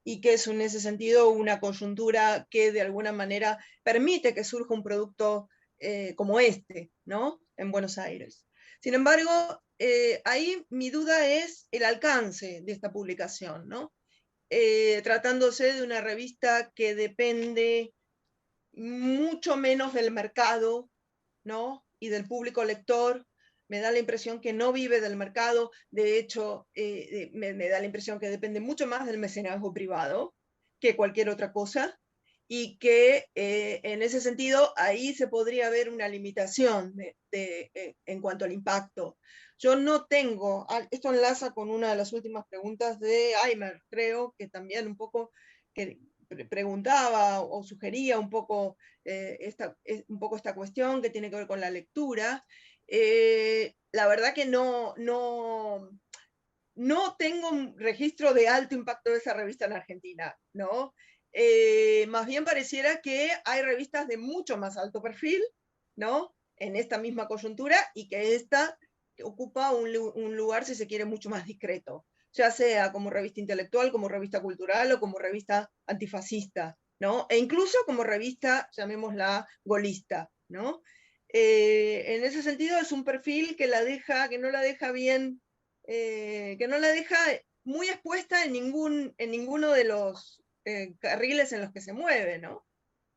y que es en ese sentido una coyuntura que de alguna manera permite que surja un producto como este, ¿no? En Buenos Aires. Sin embargo, ahí mi duda es el alcance de esta publicación, ¿no? Tratándose de una revista que depende mucho menos del mercado, ¿no? Y del público lector. Me da la impresión que no vive del mercado. De hecho, me da la impresión que depende mucho más del mecenazgo privado que cualquier otra cosa, y que en ese sentido ahí se podría ver una limitación en cuanto al impacto. Yo no tengo, esto enlaza con una de las últimas preguntas de Aymer, creo que también un poco que preguntaba o sugería un poco esta cuestión que tiene que ver con la lectura. la verdad que no tengo un registro de alto impacto de esa revista en Argentina, ¿no? Más bien pareciera que hay revistas de mucho más alto perfil, ¿no? En esta misma coyuntura, y que esta ocupa un lugar, si se quiere, mucho más discreto, ya sea como revista intelectual, como revista cultural o como revista antifascista, ¿no? E incluso como revista, llamémosla, golista, ¿no? En ese sentido es un perfil que no la deja bien, que no la deja muy expuesta en ninguno de los carriles en los que se mueve, ¿no?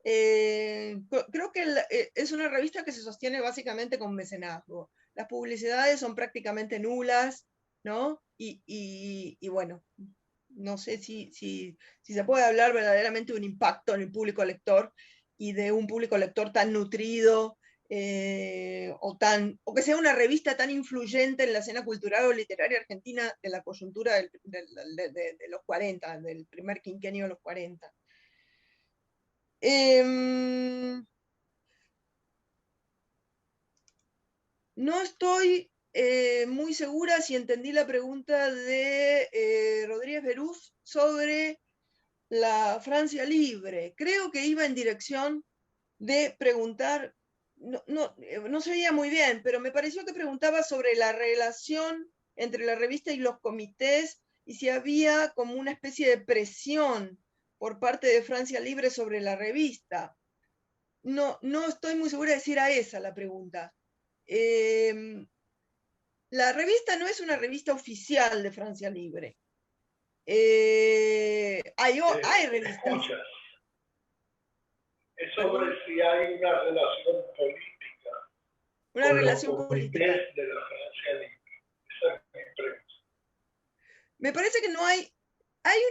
Creo que es una revista que se sostiene básicamente con mecenazgo. Las publicidades son prácticamente nulas, ¿no? Y bueno, no sé si se puede hablar verdaderamente de un impacto en el público lector y de un público lector tan nutrido, o que sea una revista tan influyente en la escena cultural o literaria argentina de la coyuntura de los 40, del primer quinquenio de los 40. No estoy muy segura si entendí la pregunta de Rodríguez Berús sobre la Francia Libre. Creo que iba en dirección de preguntar, no se veía muy bien, pero me pareció que preguntaba sobre la relación entre la revista y los comités, y si había como una especie de presión por parte de Francia Libre sobre la revista. No estoy muy segura de si era esa la pregunta. La revista no es una revista oficial de Francia Libre. Hay revistas. Escuchas. Es sobre si hay una relación política. Una con relación los política. comités de la Francia Libre. Esa es mi pregunta. Me parece que no hay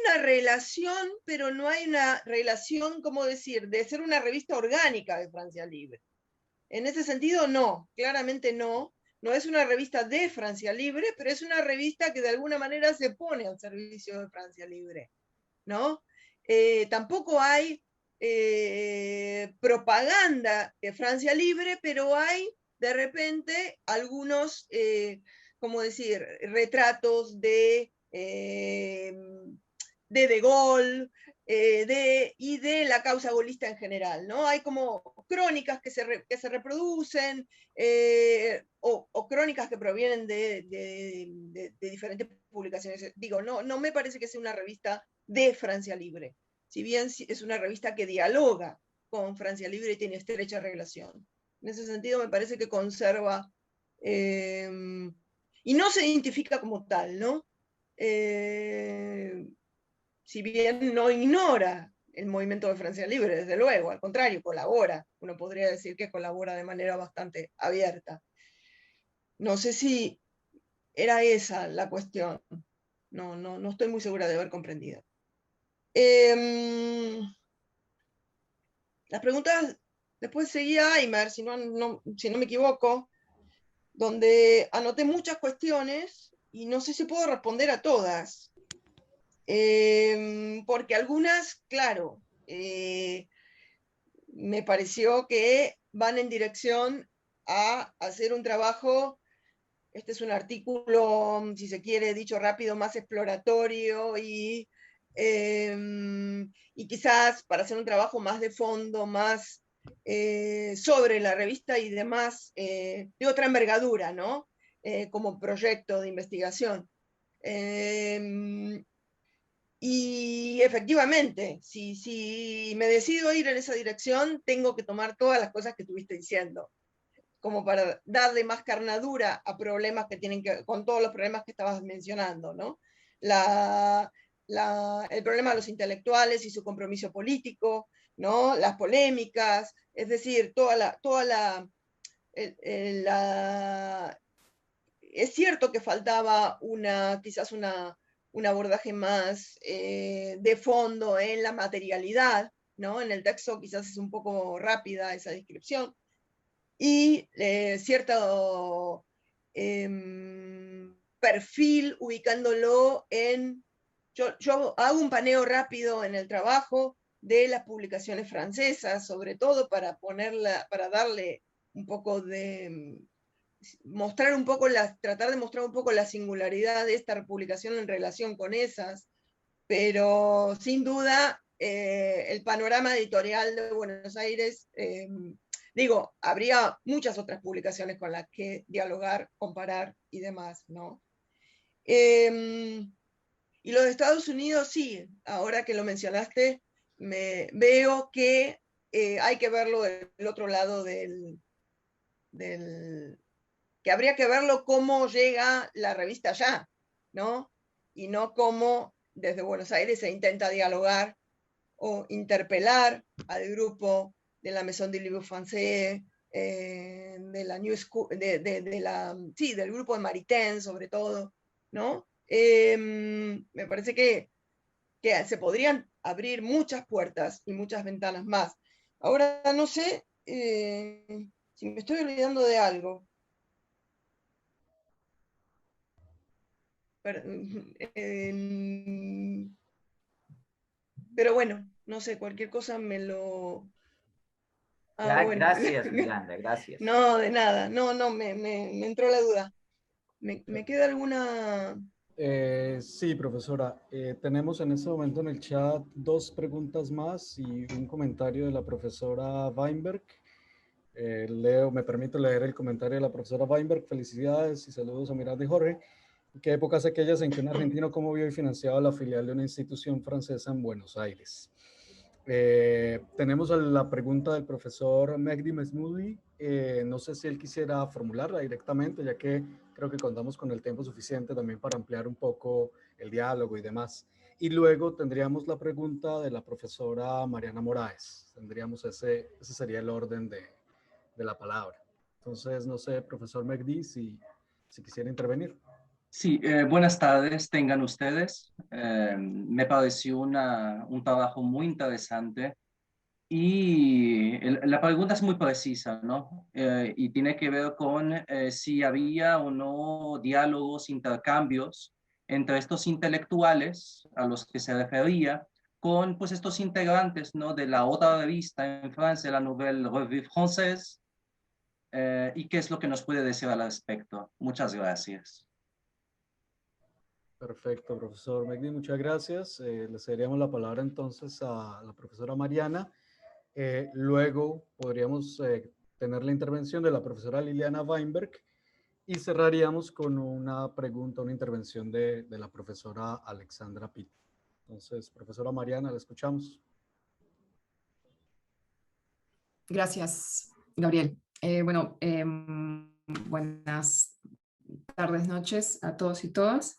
una relación, pero no hay una relación, ¿cómo decir?, de ser una revista orgánica de Francia Libre. En ese sentido, no, claramente no. No es una revista de Francia Libre, pero es una revista que de alguna manera se pone al servicio de Francia Libre, ¿no? Tampoco hay propaganda de Francia Libre, pero hay de repente algunos, ¿cómo decir?, retratos de Gaulle, y de la causa golista en general, ¿no? Hay como crónicas que se reproducen, o crónicas que provienen de diferentes publicaciones. Digo, no me parece que sea una revista de Francia Libre, si bien es una revista que dialoga con Francia Libre y tiene estrecha relación. En ese sentido me parece que conserva, y no se identifica como tal, ¿no? Si bien no ignora el movimiento de Francia Libre, desde luego, al contrario, colabora. Uno podría decir que colabora de manera bastante abierta. No sé si era esa la cuestión. No estoy muy segura de haber comprendido. Las preguntas, después seguía Aimer, si no me equivoco, donde anoté muchas cuestiones y no sé si puedo responder a todas. Porque algunas, claro, me pareció que van en dirección a hacer un trabajo. Este es un artículo, si se quiere, dicho rápido, más exploratorio y quizás para hacer un trabajo más de fondo, más sobre la revista y demás, de otra envergadura, ¿no? Como proyecto de investigación. Y efectivamente, si me decido ir en esa dirección, tengo que tomar todas las cosas que estuviste diciendo, como para darle más carnadura a problemas que tienen que ver con todos los problemas que estabas mencionando, ¿no? El problema de los intelectuales y su compromiso político, ¿no? Las polémicas, es decir, es cierto que faltaba quizás un abordaje más de fondo en la materialidad, ¿no? En el texto quizás es un poco rápida esa descripción, y cierto perfil ubicándolo en... Yo hago un paneo rápido en el trabajo de las publicaciones francesas, sobre todo para darle un poco de tratar de mostrar un poco la singularidad de esta publicación en relación con esas, pero sin duda el panorama editorial de Buenos Aires, habría muchas otras publicaciones con las que dialogar, comparar y demás, ¿no? Y los de Estados Unidos, sí, ahora que lo mencionaste, veo que hay que verlo del otro lado que habría que verlo cómo llega la revista allá, ¿no? Y no cómo desde Buenos Aires se intenta dialogar o interpelar al grupo de la Maison du Livre Français, de la New School, del grupo de Maritain, sobre todo, ¿no? Me parece que se podrían abrir muchas puertas y muchas ventanas más. Ahora, no sé si me estoy olvidando de algo. Pero bueno, no sé, cualquier cosa me lo... Bueno. Gracias, Miranda, gracias. No, de nada, me entró la duda. ¿Me queda alguna...? Sí, profesora. Tenemos en este momento en el chat 2 preguntas más y un comentario de la profesora Weinberg. Me permito leer el comentario de la profesora Weinberg. Felicidades y saludos a Miranda y Jorge. ¿Qué épocas aquellas en que un argentino conmovió y financiaba la filial de una institución francesa en Buenos Aires? Tenemos la pregunta del profesor Mehdi Mesmoudi. No sé si él quisiera formularla directamente, ya que creo que contamos con el tiempo suficiente también para ampliar un poco el diálogo y demás. Y luego tendríamos la pregunta de la profesora Mariana Moraes. Tendríamos ese sería el orden de la palabra. Entonces, no sé, profesor Mehdi, si quisiera intervenir. Sí, buenas tardes, tengan ustedes. Me pareció un trabajo muy interesante y la pregunta es muy precisa, ¿no? Y tiene que ver con si había o no diálogos, intercambios entre estos intelectuales a los que se refería con pues estos integrantes, ¿no? De la otra revista en Francia, la Nouvelle Revue Française, y qué es lo que nos puede decir al respecto. Muchas gracias. Perfecto, profesor Mehdi, muchas gracias. Le cederíamos la palabra entonces a la profesora Mariana. Luego podríamos tener la intervención de la profesora Liliana Weinberg y cerraríamos con una pregunta, una intervención de la profesora Alexandra Pitt. Entonces, profesora Mariana, la escuchamos. Gracias, Gabriel. Buenas tardes, noches a todos y todas.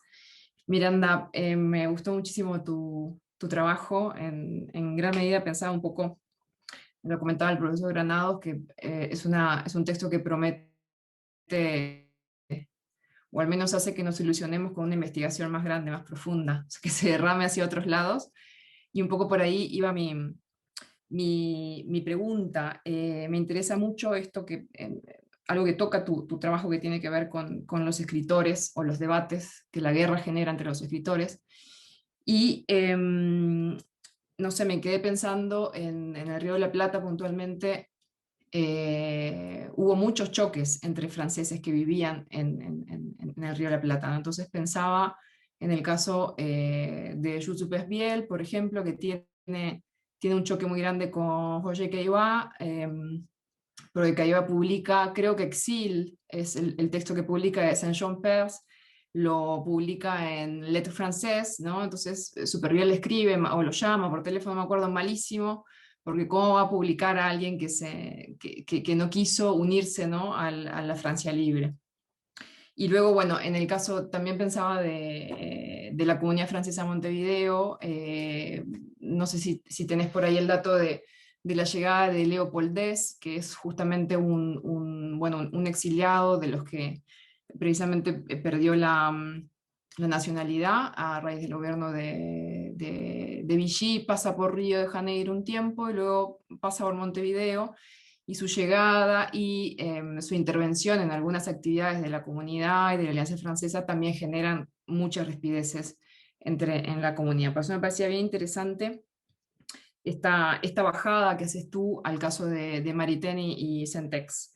Miranda, me gustó muchísimo tu trabajo. En gran medida pensaba un poco, lo comentaba el profesor Granados, que es un texto que promete, o al menos hace que nos ilusionemos con una investigación más grande, más profunda, que se derrame hacia otros lados. Y un poco por ahí iba mi pregunta. Me interesa mucho esto algo que toca tu trabajo, que tiene que ver con los escritores o los debates que la guerra genera entre los escritores. Y no sé, me quedé pensando en el Río de la Plata puntualmente. Hubo muchos choques entre franceses que vivían en el Río de la Plata, ¿no? Entonces pensaba en el caso de Jules Biel, por ejemplo, que tiene un choque muy grande con Roger Caillois, porque Caillois publica, creo que Exil es el texto que publica de Saint-Jean-Perse, lo publica en Lettres Françaises, ¿no? Entonces Supervielle le escribe o lo llama por teléfono, no me acuerdo, malísimo, porque cómo va a publicar a alguien que no quiso unirse, ¿no? a la Francia libre. Y luego, bueno, en el caso también pensaba de la comunidad francesa en Montevideo, no sé si tenés por ahí el dato de la llegada de Léopold Dess, que es justamente un exiliado de los que precisamente perdió la nacionalidad a raíz del gobierno de Vichy, pasa por Río de Janeiro un tiempo y luego pasa por Montevideo, y su llegada y su intervención en algunas actividades de la comunidad y de la Alianza Francesa también generan muchas rispideces en la comunidad. Por eso me parecía bien interesante esta bajada que haces tú al caso de Maritain y Sentex.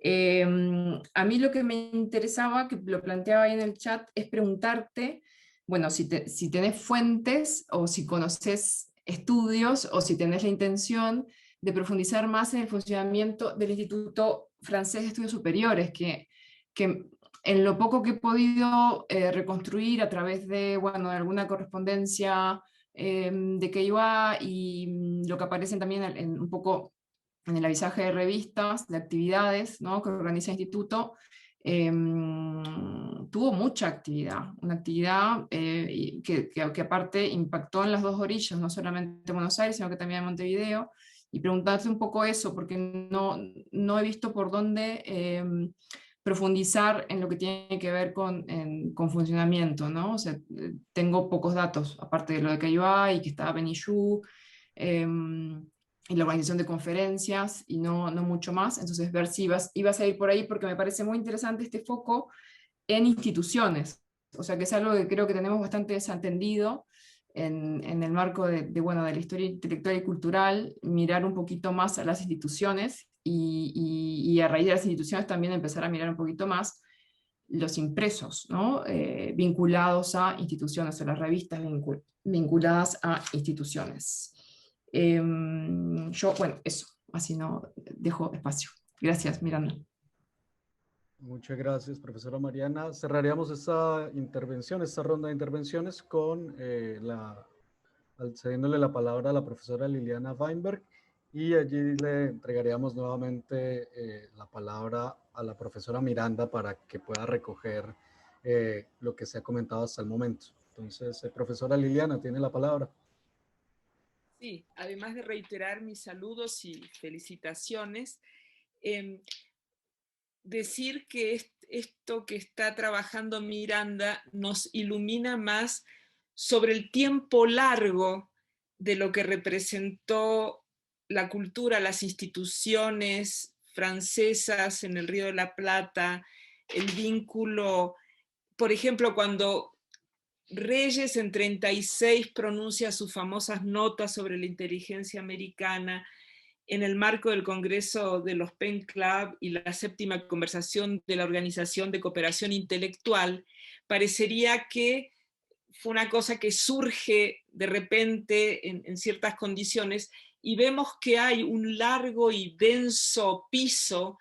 A mí lo que me interesaba, que lo planteaba ahí en el chat, es preguntarte, bueno, si tenés fuentes o si conoces estudios o si tenés la intención de profundizar más en el funcionamiento del Instituto Francés de Estudios Superiores, que en lo poco que he podido reconstruir a través de, bueno, de alguna correspondencia de Keiwa y lo que aparecen también un poco en el avisaje de revistas, de actividades, ¿no?, que organiza el instituto, tuvo mucha actividad, una actividad que aparte impactó en las dos orillas, no solamente en Buenos Aires, sino que también en Montevideo, y preguntarte un poco eso, porque no he visto por dónde profundizar en lo que tiene que ver con funcionamiento, ¿no? O sea, tengo pocos datos, aparte de lo de Keiwa y que estaba Benillú, y la organización de conferencias, y no mucho más. Entonces, ver si ibas a ir por ahí, porque me parece muy interesante este foco en instituciones. O sea, que es algo que creo que tenemos bastante desatendido en el marco bueno, de la historia intelectual y cultural, mirar un poquito más a las instituciones y a raíz de las instituciones también empezar a mirar un poquito más los impresos, ¿no? Vinculados a instituciones, o las revistas vinculadas a instituciones. Bueno, eso, así no dejo espacio. Gracias, Miranda. Muchas gracias, profesora Mariana. Cerraríamos esta intervención, esta ronda de intervenciones con cediéndole la palabra a la profesora Liliana Weinberg, y allí le entregaríamos nuevamente la palabra a la profesora Miranda para que pueda recoger lo que se ha comentado hasta el momento. Entonces, profesora Liliana, tiene la palabra. Sí, además de reiterar mis saludos y felicitaciones, decir que esto que está trabajando Miranda nos ilumina más sobre el tiempo largo de lo que representó la cultura, las instituciones francesas en el Río de la Plata, el vínculo, por ejemplo, cuando Reyes en 36 pronuncia sus famosas notas sobre la inteligencia americana en el marco del Congreso de los Pen Club y la 7ª conversación de la Organización de Cooperación Intelectual, parecería que fue una cosa que surge de repente en ciertas condiciones, y vemos que hay un largo y denso piso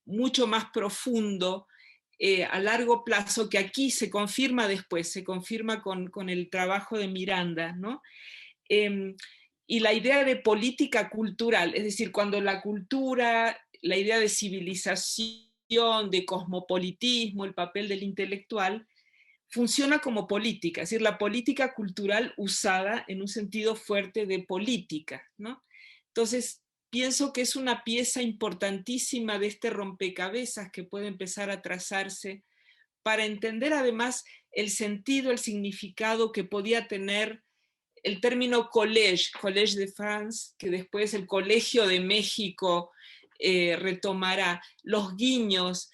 mucho más profundo a largo plazo, que aquí se confirma después, se confirma con el trabajo de Miranda, ¿no? Y la idea de política cultural, es decir, cuando la cultura, la idea de civilización, de cosmopolitismo, el papel del intelectual, funciona como política, es decir, la política cultural usada en un sentido fuerte de política, ¿no? Entonces, pienso que es una pieza importantísima de este rompecabezas que puede empezar a trazarse para entender además el sentido, el significado que podía tener el término Collège de France, que después el Colegio de México retomará, los guiños,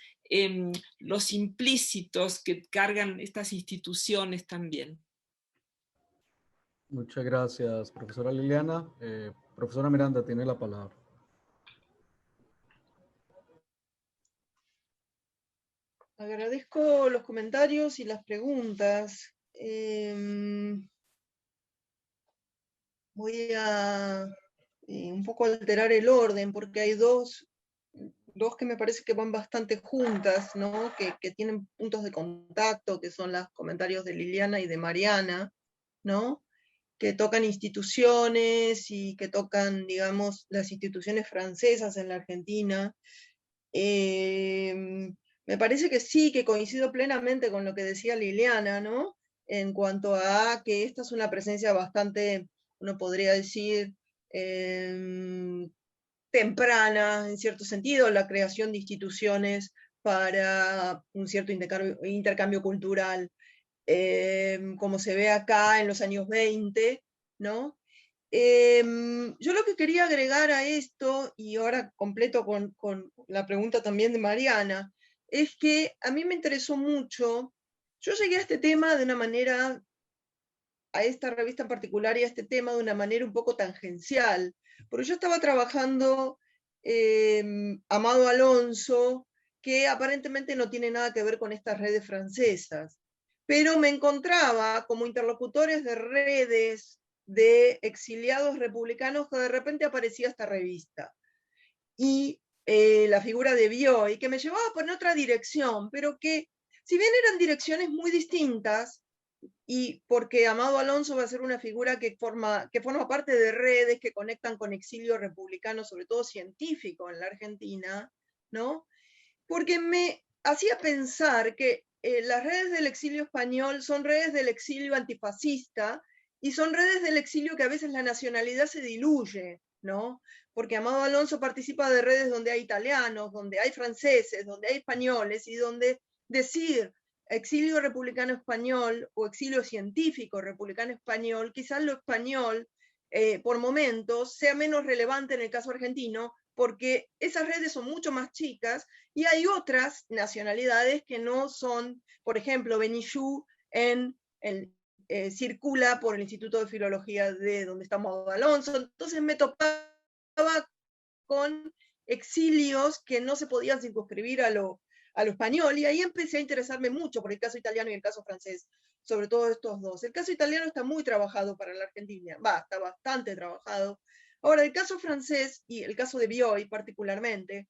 los implícitos que cargan estas instituciones también. Muchas gracias, profesora Liliana. Profesora Miranda, tiene la palabra. Agradezco los comentarios y las preguntas. Voy a un poco alterar el orden, porque hay dos que me parece que van bastante juntas, ¿no? Que tienen puntos de contacto, que son los comentarios de Liliana y de Mariana, ¿no? Que tocan instituciones y que tocan, digamos, las instituciones francesas en la Argentina. Me parece que sí, que coincido plenamente con lo que decía Liliana, ¿no? En cuanto a que esta es una presencia bastante, uno podría decir, temprana, en cierto sentido, la creación de instituciones para un cierto intercambio cultural, como se ve acá en los años 20, ¿no? Yo lo que quería agregar a esto, y ahora completo con la pregunta también de Mariana, es que a mí me interesó mucho, yo llegué a este tema de una manera, a esta revista en particular y a este tema de una manera un poco tangencial, porque yo estaba trabajando Amado Alonso, que aparentemente no tiene nada que ver con estas redes francesas, pero me encontraba como interlocutores de redes de exiliados republicanos que de repente aparecía esta revista. Y la figura de Bioy, que me llevaba por otra dirección, pero que, si bien eran direcciones muy distintas, y porque Amado Alonso va a ser una figura que forma parte de redes que conectan con exilio republicano, sobre todo científico en la Argentina, ¿no? Porque me hacía pensar que las redes del exilio español son redes del exilio antifascista y son redes del exilio que a veces la nacionalidad se diluye, ¿no? Porque Amado Alonso participa de redes donde hay italianos, donde hay franceses, donde hay españoles, y donde decir exilio republicano español o exilio científico republicano español, quizás lo español por momentos sea menos relevante en el caso argentino, porque esas redes son mucho más chicas y hay otras nacionalidades que no son, por ejemplo, Benillú circula por el Instituto de Filología de donde está Amado Alonso, entonces me topaba con exilios que no se podían circunscribir a lo español, y ahí empecé a interesarme mucho por el caso italiano y el caso francés, sobre todo estos dos. El caso italiano está muy trabajado para la Argentina, está bastante trabajado. Ahora, el caso francés y el caso de Bioy particularmente,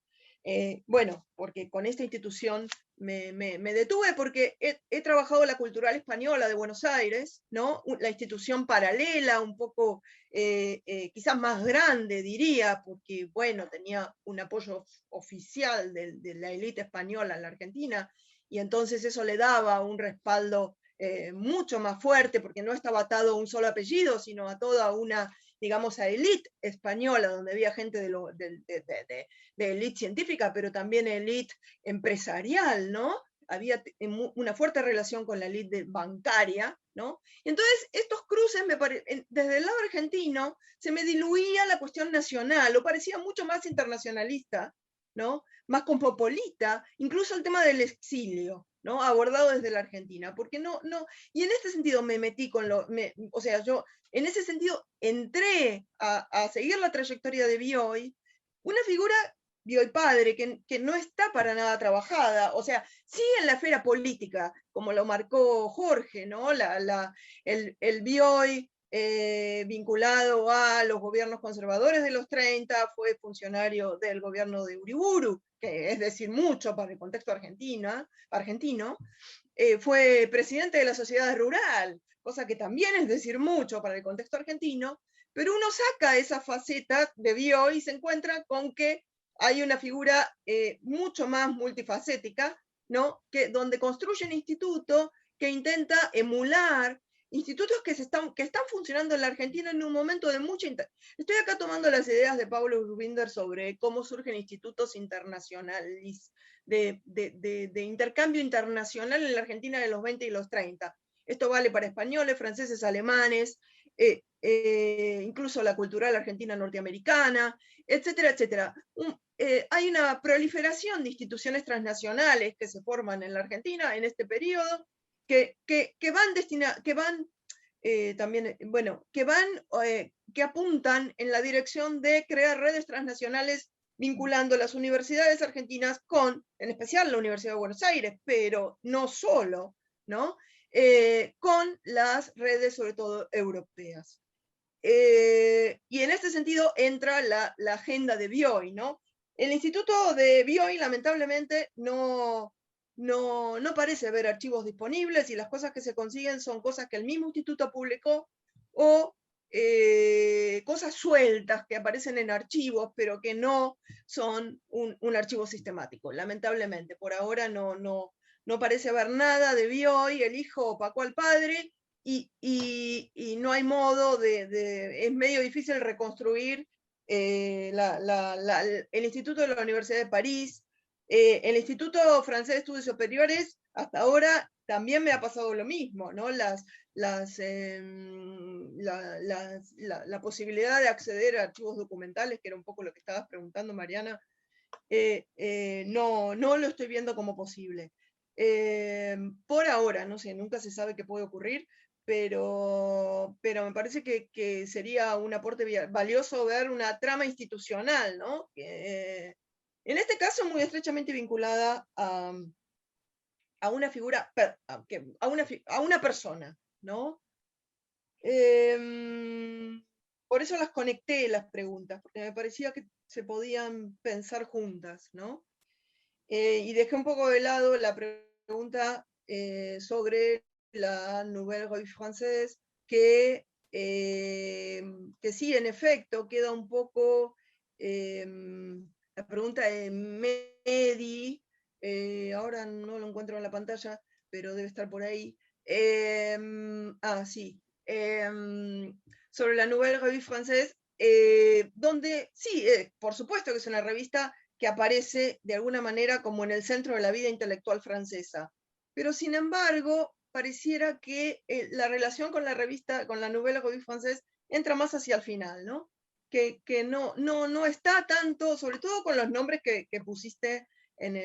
bueno, porque con esta institución me detuve porque he trabajado la Cultural Española de Buenos Aires, ¿no? La institución paralela, un poco quizás más grande, diría, porque, bueno, tenía un apoyo oficial de la élite española en la Argentina, y entonces eso le daba un respaldo mucho más fuerte, porque no estaba atado a un solo apellido, sino a toda una, digamos, a élite española, donde había gente de élite científica, pero también élite empresarial, ¿no? Había una fuerte relación con la élite bancaria, ¿no? Y entonces estos cruces, desde el lado argentino, se me diluía la cuestión nacional, o parecía mucho más internacionalista, ¿no? Más cosmopolita, incluso el tema del exilio, ¿no? Abordado desde la Argentina, porque y en este sentido me metí con o sea, yo en ese sentido entré a seguir la trayectoria de Bioy, una figura Bioy padre, que no está para nada trabajada, o sea, sí en la esfera política, como lo marcó Jorge, ¿no? El Bioy vinculado a los gobiernos conservadores de los 30, fue funcionario del gobierno de Uriburu, que es decir mucho para el contexto argentino, fue presidente de la sociedad rural, cosa que también es decir mucho para el contexto argentino, pero uno saca esa faceta de Bioy y se encuentra con que hay una figura mucho más multifacética, ¿no? Donde construye un instituto que intenta emular institutos que están funcionando en la Argentina en un momento de mucha... Estoy acá tomando las ideas de Pablo Grubinder sobre cómo surgen institutos internacionales, de intercambio internacional en la Argentina de los 20 y los 30. Esto vale para españoles, franceses, alemanes, incluso la cultural argentina norteamericana, etcétera, etcétera. Hay una proliferación de instituciones transnacionales que se forman en la Argentina en este periodo, que apuntan en la dirección de crear redes transnacionales vinculando las universidades argentinas con, en especial la Universidad de Buenos Aires, pero no solo, ¿no? Con las redes, sobre todo europeas. Y en este sentido entra la agenda de Bioy, ¿no? El Instituto de Bioy, lamentablemente, no parece haber archivos disponibles, y las cosas que se consiguen son cosas que el mismo instituto publicó, o cosas sueltas que aparecen en archivos, pero que no son un archivo sistemático. Lamentablemente, por ahora no parece haber nada de Bioy. El hijo opacó al padre, y no hay modo es medio difícil reconstruir el Instituto de la Universidad de París. El Instituto Francés de Estudios Superiores, hasta ahora también me ha pasado lo mismo, ¿no? La posibilidad de acceder a archivos documentales, que era un poco lo que estabas preguntando, Mariana, no lo estoy viendo como posible. Por ahora, no sé, nunca se sabe qué puede ocurrir, me parece que sería un aporte valioso ver una trama institucional, ¿no? En este caso muy estrechamente vinculada a una figura, a una persona, ¿no? Por eso las conecté las preguntas, porque me parecía que se podían pensar juntas, ¿no? Y dejé un poco de lado la pregunta sobre la Nouvelle Revue Française, que sí, en efecto, queda un poco la pregunta de Mehdi, ahora no lo encuentro en la pantalla, pero debe estar por ahí. Sí. Sobre la Nouvelle Revue Française, donde sí, por supuesto que es una revista que aparece de alguna manera como en el centro de la vida intelectual francesa. Pero sin embargo, pareciera que la relación con la revista, con la Nouvelle Revue Française, entra más hacia el final, ¿no? Que no está tanto, sobre todo con los nombres que pusiste en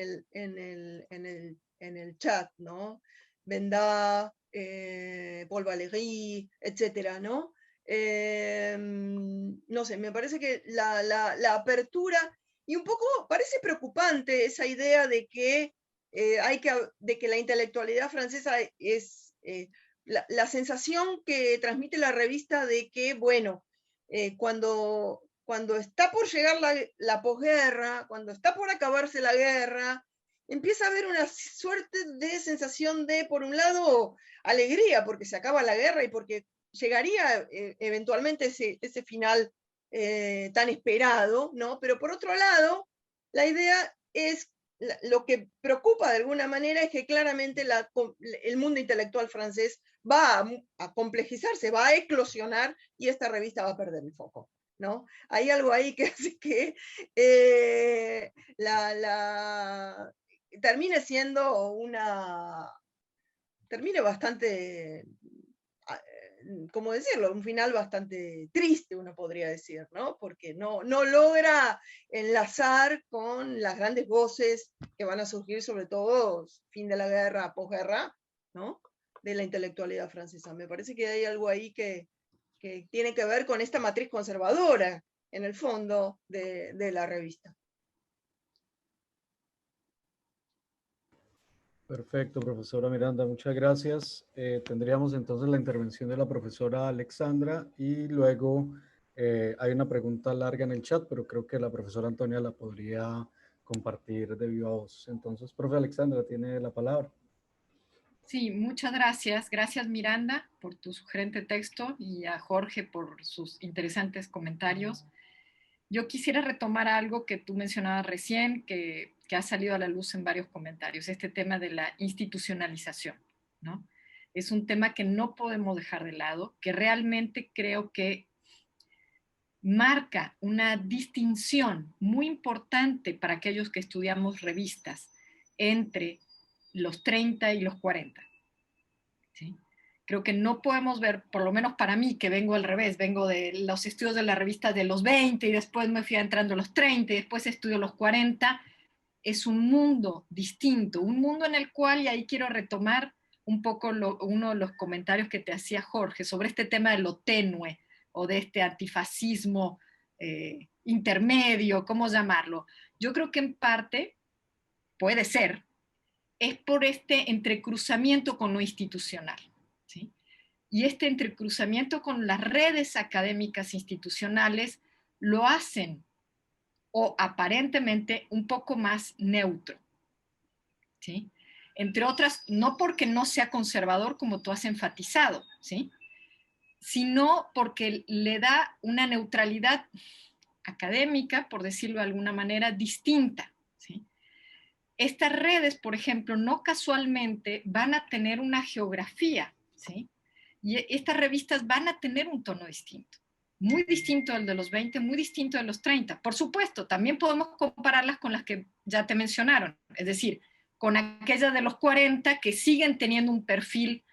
el chat, ¿no? Benda, Paul Valéry, etcétera, ¿no? No sé, me parece que la apertura, y un poco parece preocupante esa idea de que, de que la intelectualidad francesa es la sensación que transmite la revista de que, bueno, cuando está por llegar la posguerra, cuando está por acabarse la guerra, empieza a haber una suerte de sensación de, por un lado, alegría, porque se acaba la guerra y porque llegaría eventualmente ese final tan esperado, ¿no? Pero por otro lado, la idea es, lo que preocupa de alguna manera es que claramente el mundo intelectual francés va a complejizarse, va a eclosionar y esta revista va a perder el foco, ¿no? Hay algo ahí que hace que termine siendo termine bastante, ¿cómo decirlo? Un final bastante triste, uno podría decir, ¿no? Porque no logra enlazar con las grandes voces que van a surgir, sobre todo fin de la guerra, posguerra, ¿no? De la intelectualidad francesa. Me parece que hay algo ahí que tiene que ver con esta matriz conservadora, en el fondo, de la revista. Perfecto, profesora Miranda, muchas gracias. Tendríamos entonces la intervención de la profesora Alexandra y luego hay una pregunta larga en el chat, pero creo que la profesora Antonia la podría compartir de viva voz. Entonces, profe Alexandra, tiene la palabra. Sí, muchas gracias. Gracias, Miranda, por tu sugerente texto y a Jorge por sus interesantes comentarios. Yo quisiera retomar algo que tú mencionabas recién, que ha salido a la luz en varios comentarios, este tema de la institucionalización, ¿no? Es un tema que no podemos dejar de lado, que realmente creo que marca una distinción muy importante para aquellos que estudiamos revistas entre los 30 y los 40. ¿Sí? Creo que no podemos ver, por lo menos para mí, que vengo al revés, vengo de los estudios de la revista de los 20 y después me fui entrando a los 30 y después estudio los 40, es un mundo distinto, un mundo en el cual, y ahí quiero retomar un poco uno de los comentarios que te hacía Jorge sobre este tema de lo tenue o de este antifascismo intermedio, ¿cómo llamarlo? Yo creo que en parte puede ser, es por este entrecruzamiento con lo institucional, ¿sí? Y este entrecruzamiento con las redes académicas institucionales lo hacen, o aparentemente, un poco más neutro, ¿sí? Entre otras, no porque no sea conservador, como tú has enfatizado, ¿sí? Sino porque le da una neutralidad académica, por decirlo de alguna manera, distinta, ¿sí? Estas redes, por ejemplo, no casualmente van a tener una geografía, ¿sí? Y estas revistas van a tener un tono distinto, muy distinto al de los 20, muy distinto de los 30. Por supuesto, también podemos compararlas con las que ya te mencionaron, es decir, con aquellas de los 40 que siguen teniendo un perfil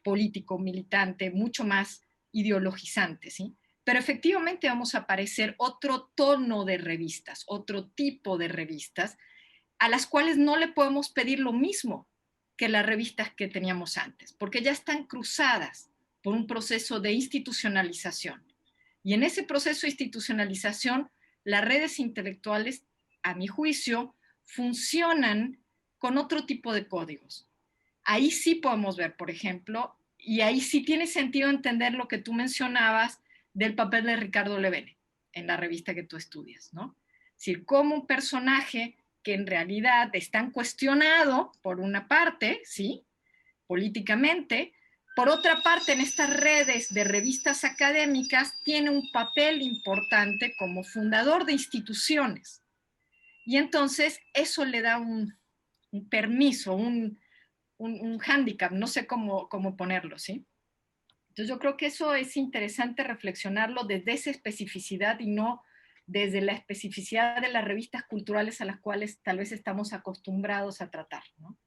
político, militante, mucho más ideologizante, ¿sí? Pero efectivamente vamos a aparecer otro tono de revistas, otro tipo de revistas, a las cuales no le podemos pedir lo mismo que las revistas que teníamos antes, porque ya están cruzadas por un proceso de institucionalización. Y en ese proceso de institucionalización, las redes intelectuales, a mi juicio, funcionan con otro tipo de códigos. Ahí sí podemos ver, por ejemplo, y ahí sí tiene sentido entender lo que tú mencionabas del papel de Ricardo Levene en la revista que tú estudias, ¿no? Es decir, como un personaje que en realidad están cuestionado por una parte, ¿sí? Políticamente, por otra parte, en estas redes de revistas académicas tiene un papel importante como fundador de instituciones. Y entonces eso le da un permiso, un hándicap, no sé cómo ponerlo, ¿sí? Entonces yo creo que eso es interesante reflexionarlo desde esa especificidad y no desde la especificidad de las revistas culturales a las cuales tal vez estamos acostumbrados a tratar, ¿no?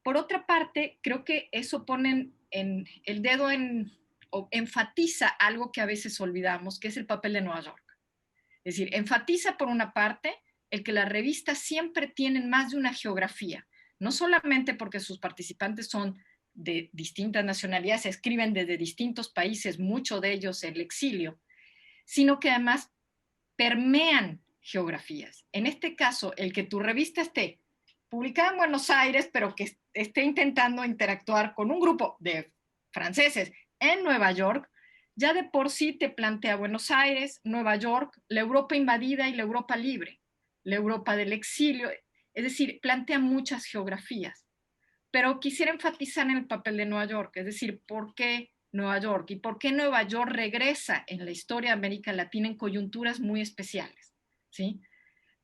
Por otra parte, creo que eso pone el dedo o enfatiza algo que a veces olvidamos, que es el papel de Nueva York. Es decir, enfatiza por una parte el que las revistas siempre tienen más de una geografía, no solamente porque sus participantes son de distintas nacionalidades, escriben desde distintos países, muchos de ellos el exilio, sino que además permean geografías. En este caso, el que tu revista esté publicada en Buenos Aires, pero que esté intentando interactuar con un grupo de franceses en Nueva York, ya de por sí te plantea Buenos Aires, Nueva York, la Europa invadida y la Europa libre, la Europa del exilio, es decir, plantea muchas geografías. Pero quisiera enfatizar en el papel de Nueva York, es decir, ¿por qué Nueva York? ¿Y por qué Nueva York regresa en la historia de América Latina en coyunturas muy especiales? ¿Sí?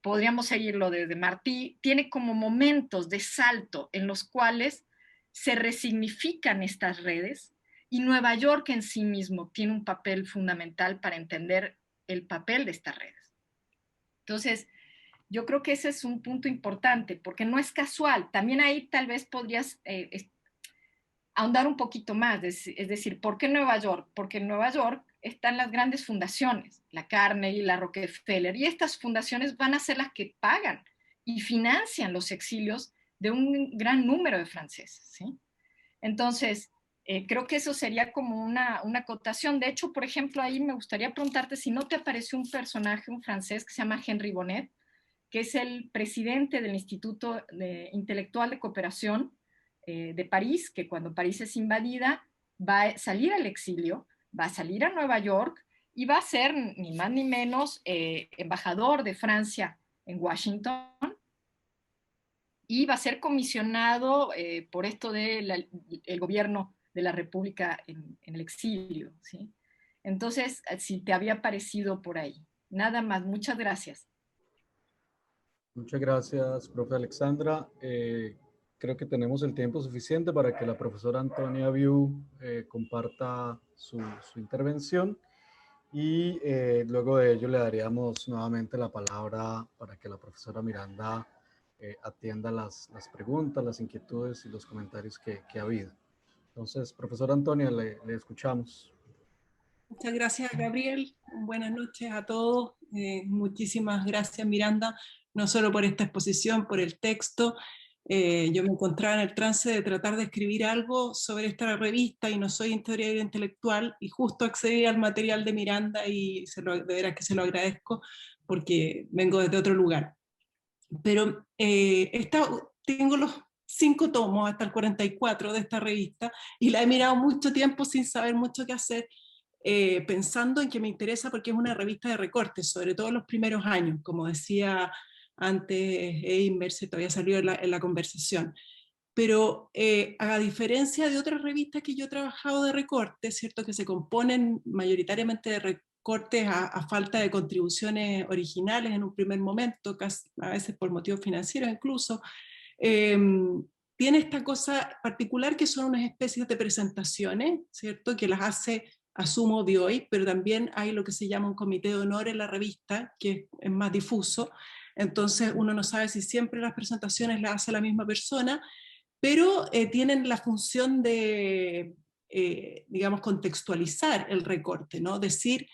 Podríamos seguirlo desde Martí, tiene como momentos de salto en los cuales se resignifican estas redes y Nueva York en sí mismo tiene un papel fundamental para entender el papel de estas redes. Entonces, yo creo que ese es un punto importante, porque no es casual. También ahí tal vez podrías ahondar un poquito más, es decir, ¿por qué Nueva York? Porque en Nueva York están las grandes fundaciones, la Carnegie, la Rockefeller, y estas fundaciones van a ser las que pagan y financian los exilios de un gran número de franceses, ¿sí? Entonces, creo que eso sería como una acotación. De hecho, por ejemplo, ahí me gustaría preguntarte si no te apareció un personaje, un francés que se llama Henry Bonnet, que es el presidente del Instituto Intelectual de Cooperación de París, que cuando París es invadida va a salir al exilio, va a salir a Nueva York y va a ser ni más ni menos embajador de Francia en Washington y va a ser comisionado por esto del gobierno de la República en el exilio, ¿sí? Entonces, si te había parecido por ahí. Nada más, muchas gracias. Muchas gracias, profe Alexandra. Creo que tenemos el tiempo suficiente para que la profesora Antonia Viu comparta su intervención y luego de ello le daríamos nuevamente la palabra para que la profesora Miranda atienda las preguntas, las inquietudes y los comentarios que ha habido. Entonces, profesora Antonia, le escuchamos. Muchas gracias, Gabriel. Buenas noches a todos. Muchísimas gracias, Miranda, no solo por esta exposición, por el texto. Yo me encontraba en el trance de tratar de escribir algo sobre esta revista y no soy historiadora intelectual y justo accedí al material de Miranda y de veras que se lo agradezco porque vengo desde otro lugar. Pero tengo los 5 tomos hasta el 44 de esta revista y la he mirado mucho tiempo sin saber mucho qué hacer. Pensando en que me interesa porque es una revista de recortes, sobre todo en los primeros años, como decía antes Eimer, se todavía salió en la conversación. Pero a diferencia de otras revistas que yo he trabajado de recortes, ¿cierto? Que se componen mayoritariamente de recortes a falta de contribuciones originales en un primer momento, a veces por motivos financieros incluso, tiene esta cosa particular que son unas especies de presentaciones, ¿cierto? Que las hace, asumo, de hoy, pero también hay lo que se llama un comité de honor en la revista, que es más difuso, entonces uno no sabe si siempre las presentaciones las hace la misma persona, pero tienen la función de, digamos, contextualizar el recorte, ¿no? Decir,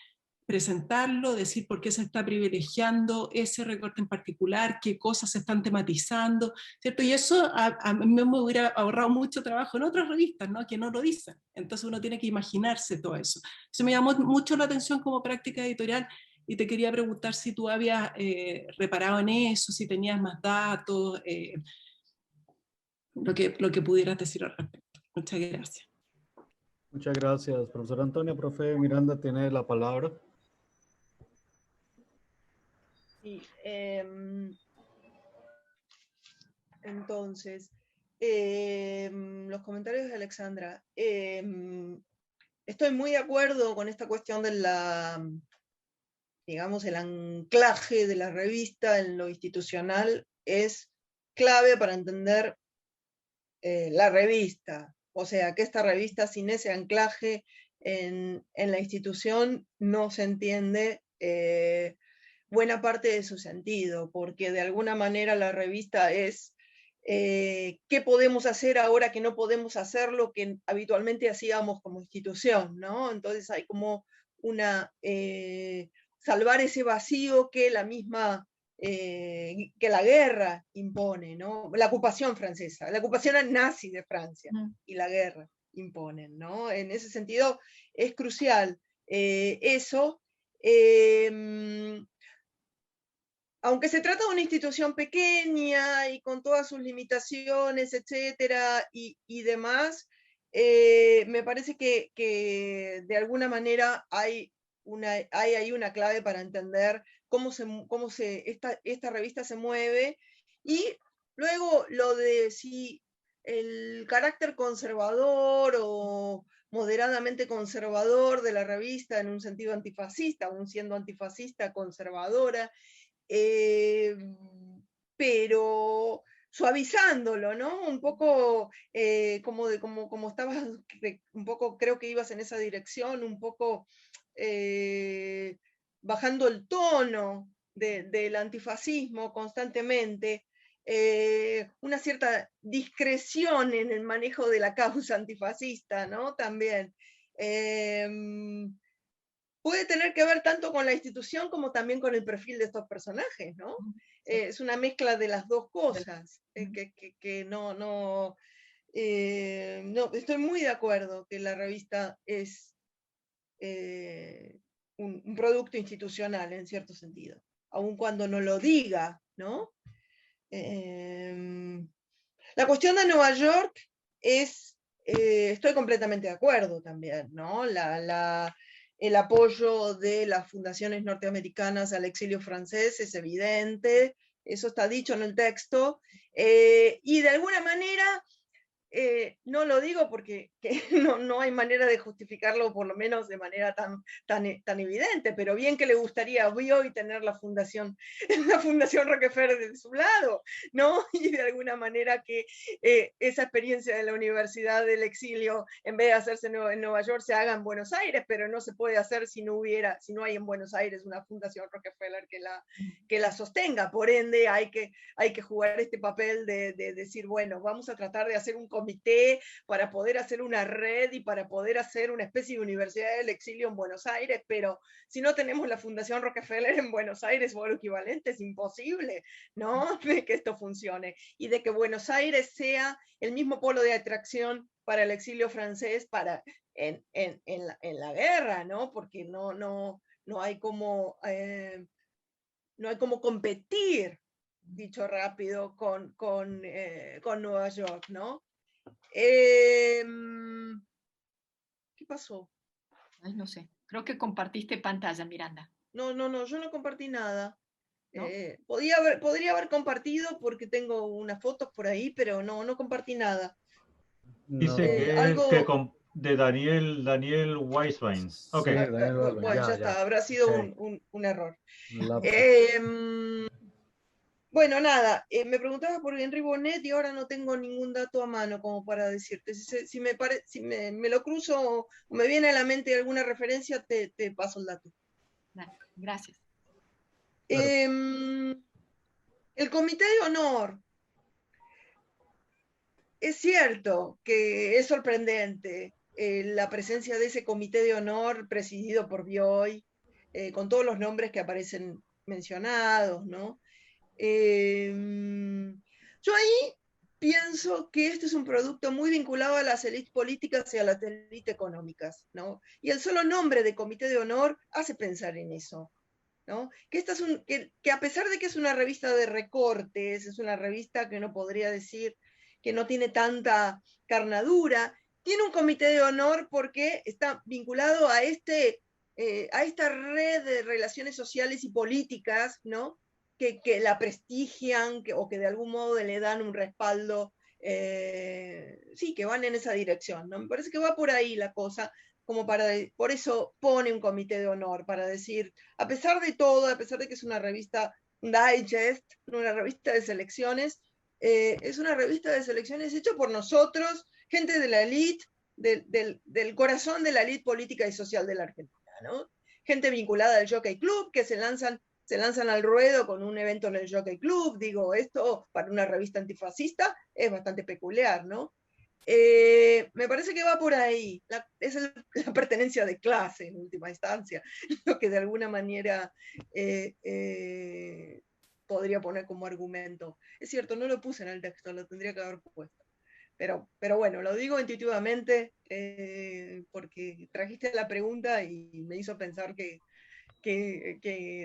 presentarlo, decir por qué se está privilegiando ese recorte en particular, qué cosas se están tematizando, ¿cierto? Y eso a mí me hubiera ahorrado mucho trabajo en otras revistas, ¿no? Que no lo dicen. Entonces uno tiene que imaginarse todo eso. Eso me llamó mucho la atención como práctica editorial, y te quería preguntar si tú habías reparado en eso, si tenías más datos, lo que pudieras decir al respecto. Muchas gracias. Muchas gracias, profesor Antonio. Profe Miranda tiene la palabra. Sí, entonces, los comentarios de Alexandra. Estoy muy de acuerdo con esta cuestión de digamos, el anclaje de la revista en lo institucional es clave para entender la revista. O sea, que esta revista sin ese anclaje en la institución no se entiende buena parte de su sentido, porque de alguna manera la revista es qué podemos hacer ahora que no podemos hacer lo que habitualmente hacíamos como institución, ¿no? Entonces hay como una salvar ese vacío que la misma que la guerra impone, ¿no? La ocupación francesa, la ocupación nazi de Francia y la guerra imponen, ¿no? En ese sentido es crucial eso. Aunque se trata de una institución pequeña y con todas sus limitaciones, etcétera, y demás, me parece que de alguna manera hay ahí una clave para entender cómo esta revista se mueve, y luego lo de si el carácter conservador o moderadamente conservador de la revista en un sentido antifascista, aún siendo antifascista, conservadora, pero suavizándolo, ¿no? Un poco como estabas, un poco creo que ibas en esa dirección, un poco bajando el tono del antifascismo constantemente, una cierta discreción en el manejo de la causa antifascista, ¿no? También. Puede tener que ver tanto con la institución como también con el perfil de estos personajes, ¿no? Es una mezcla de las dos cosas, que no, estoy muy de acuerdo que la revista es un producto institucional en cierto sentido, aun cuando no lo diga, ¿no? La cuestión de Nueva York es, estoy completamente de acuerdo también, ¿no? El apoyo de las fundaciones norteamericanas al exilio francés es evidente, eso está dicho en el texto, y de alguna manera, no lo digo porque no hay manera de justificarlo, por lo menos de manera tan evidente, pero bien que le gustaría hoy tener la Fundación Rockefeller de su lado, ¿no? Y de alguna manera que esa experiencia de la Universidad del Exilio, en vez de hacerse en Nueva York, se haga en Buenos Aires, pero no se puede hacer si no hay en Buenos Aires una Fundación Rockefeller que la sostenga. Por ende, hay que jugar este papel de decir, bueno, vamos a tratar de hacer un comité para poder hacer una red y para poder hacer una especie de Universidad del Exilio en Buenos Aires, pero si no tenemos la Fundación Rockefeller en Buenos Aires o algo equivalente, es imposible, ¿no? De que esto funcione, y de que Buenos Aires sea el mismo polo de atracción para el exilio francés en la guerra, ¿no? Porque no hay como competir, dicho rápido, con Nueva York, ¿no? ¿Qué pasó? Ay, no sé, creo que compartiste pantalla, Miranda. No, yo no compartí nada. ¿No? Podría haber compartido porque tengo unas fotos por ahí, pero no compartí nada. Dice que algo... es de Daniel Weiswein. Okay. Sí, Daniel Weiswein. Bueno, ya está, habrá sido un error. Bueno, nada, me preguntabas por Henry Bonnet y ahora no tengo ningún dato a mano como para decirte. Si me lo cruzo o me viene a la mente alguna referencia, te paso el dato. Gracias. El Comité de Honor. Es cierto que es sorprendente la presencia de ese Comité de Honor presidido por Bioy, con todos los nombres que aparecen mencionados, ¿no? Yo ahí pienso que este es un producto muy vinculado a las élites políticas y a las élites económicas, ¿no? Y el solo nombre de Comité de Honor hace pensar en eso, ¿no? Que a pesar de que es una revista de recortes, es una revista que uno podría decir que no tiene tanta carnadura, tiene un comité de honor porque está vinculado a esta red de relaciones sociales y políticas, ¿no? Que la prestigian o que de algún modo le dan un respaldo, sí, que van en esa dirección, ¿no? Me parece que va por ahí la cosa, por eso pone un comité de honor, para decir, a pesar de todo, a pesar de que es una revista digest, una revista de selecciones, es una revista de selecciones hecha por nosotros, gente de la élite, del corazón de la élite política y social de la Argentina, ¿no? Gente vinculada al Jockey Club, que se lanzan al ruedo con un evento en el Jockey Club. Digo, esto para una revista antifascista es bastante peculiar, ¿no? Me parece que va por ahí, es la pertenencia de clase en última instancia, lo que de alguna manera podría poner como argumento. Es cierto, no lo puse en el texto, lo tendría que haber puesto. Pero bueno, lo digo intuitivamente porque trajiste la pregunta y me hizo pensar que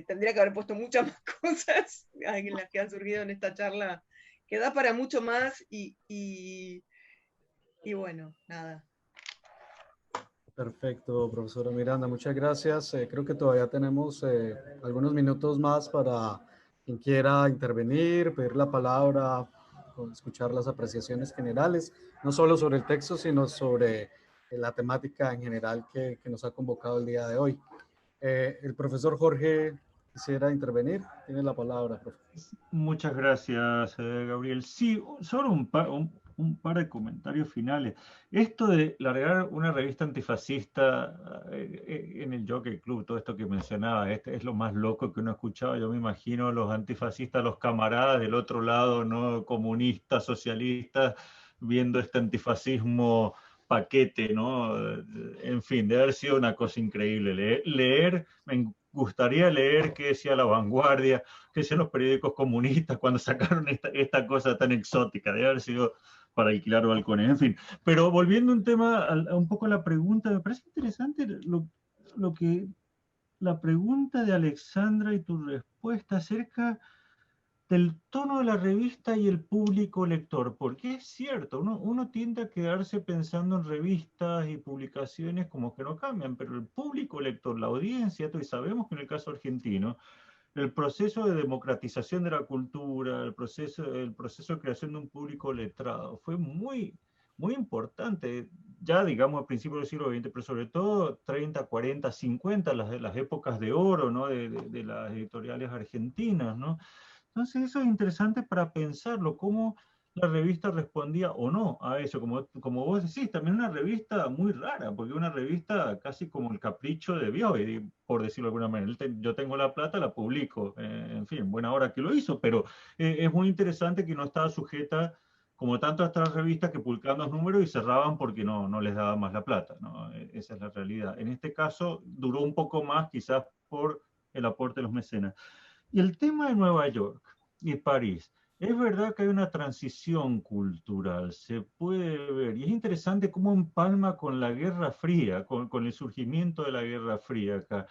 tendría que haber puesto muchas más cosas en las que han surgido en esta charla, que da para mucho más y bueno, nada. Perfecto, profesora Miranda, muchas gracias. Creo que todavía tenemos algunos minutos más para quien quiera intervenir, pedir la palabra, escuchar las apreciaciones generales, no solo sobre el texto, sino sobre la temática en general que nos ha convocado el día de hoy. El profesor Jorge quisiera intervenir. Tiene la palabra, profesor. Muchas gracias, Gabriel. Sí, solo un par de comentarios finales. Esto de largar una revista antifascista en el Jockey Club, todo esto que mencionaba, es lo más loco que uno ha escuchado. Yo me imagino los antifascistas, los camaradas del otro lado, ¿no? Comunistas, socialistas, viendo este antifascismo paquete, ¿no? En fin, debe haber sido una cosa increíble. Me gustaría leer qué decía La Vanguardia, qué decían los periódicos comunistas cuando sacaron esta cosa tan exótica. Debe haber sido para alquilar balcones, en fin. Pero volviendo un tema, un poco a la pregunta, me parece interesante la pregunta de Alexandra y tu respuesta acerca del tono de la revista y el público lector, porque es cierto, uno tiende a quedarse pensando en revistas y publicaciones como que no cambian, pero el público lector, la audiencia, y sabemos que en el caso argentino, el proceso de democratización de la cultura, el proceso de creación de un público letrado fue muy, muy importante, ya digamos a principios del siglo XX, pero sobre todo 30, 40, 50, las épocas de oro, ¿no? de las editoriales argentinas, ¿no? Entonces eso es interesante para pensarlo, cómo la revista respondía o no a eso. Como vos decís, también una revista muy rara, porque una revista casi como el capricho de Bioy, por decirlo de alguna manera. Yo tengo la plata, la publico, en fin, buena hora que lo hizo, pero es muy interesante que no estaba sujeta como tantas otras revistas que publicaban los números y cerraban porque no les daba más la plata, ¿no? Esa es la realidad. En este caso duró un poco más, quizás por el aporte de los mecenas. Y el tema de Nueva York y París, es verdad que hay una transición cultural, se puede ver, y es interesante cómo empalma con la Guerra Fría, con el surgimiento de la Guerra Fría acá.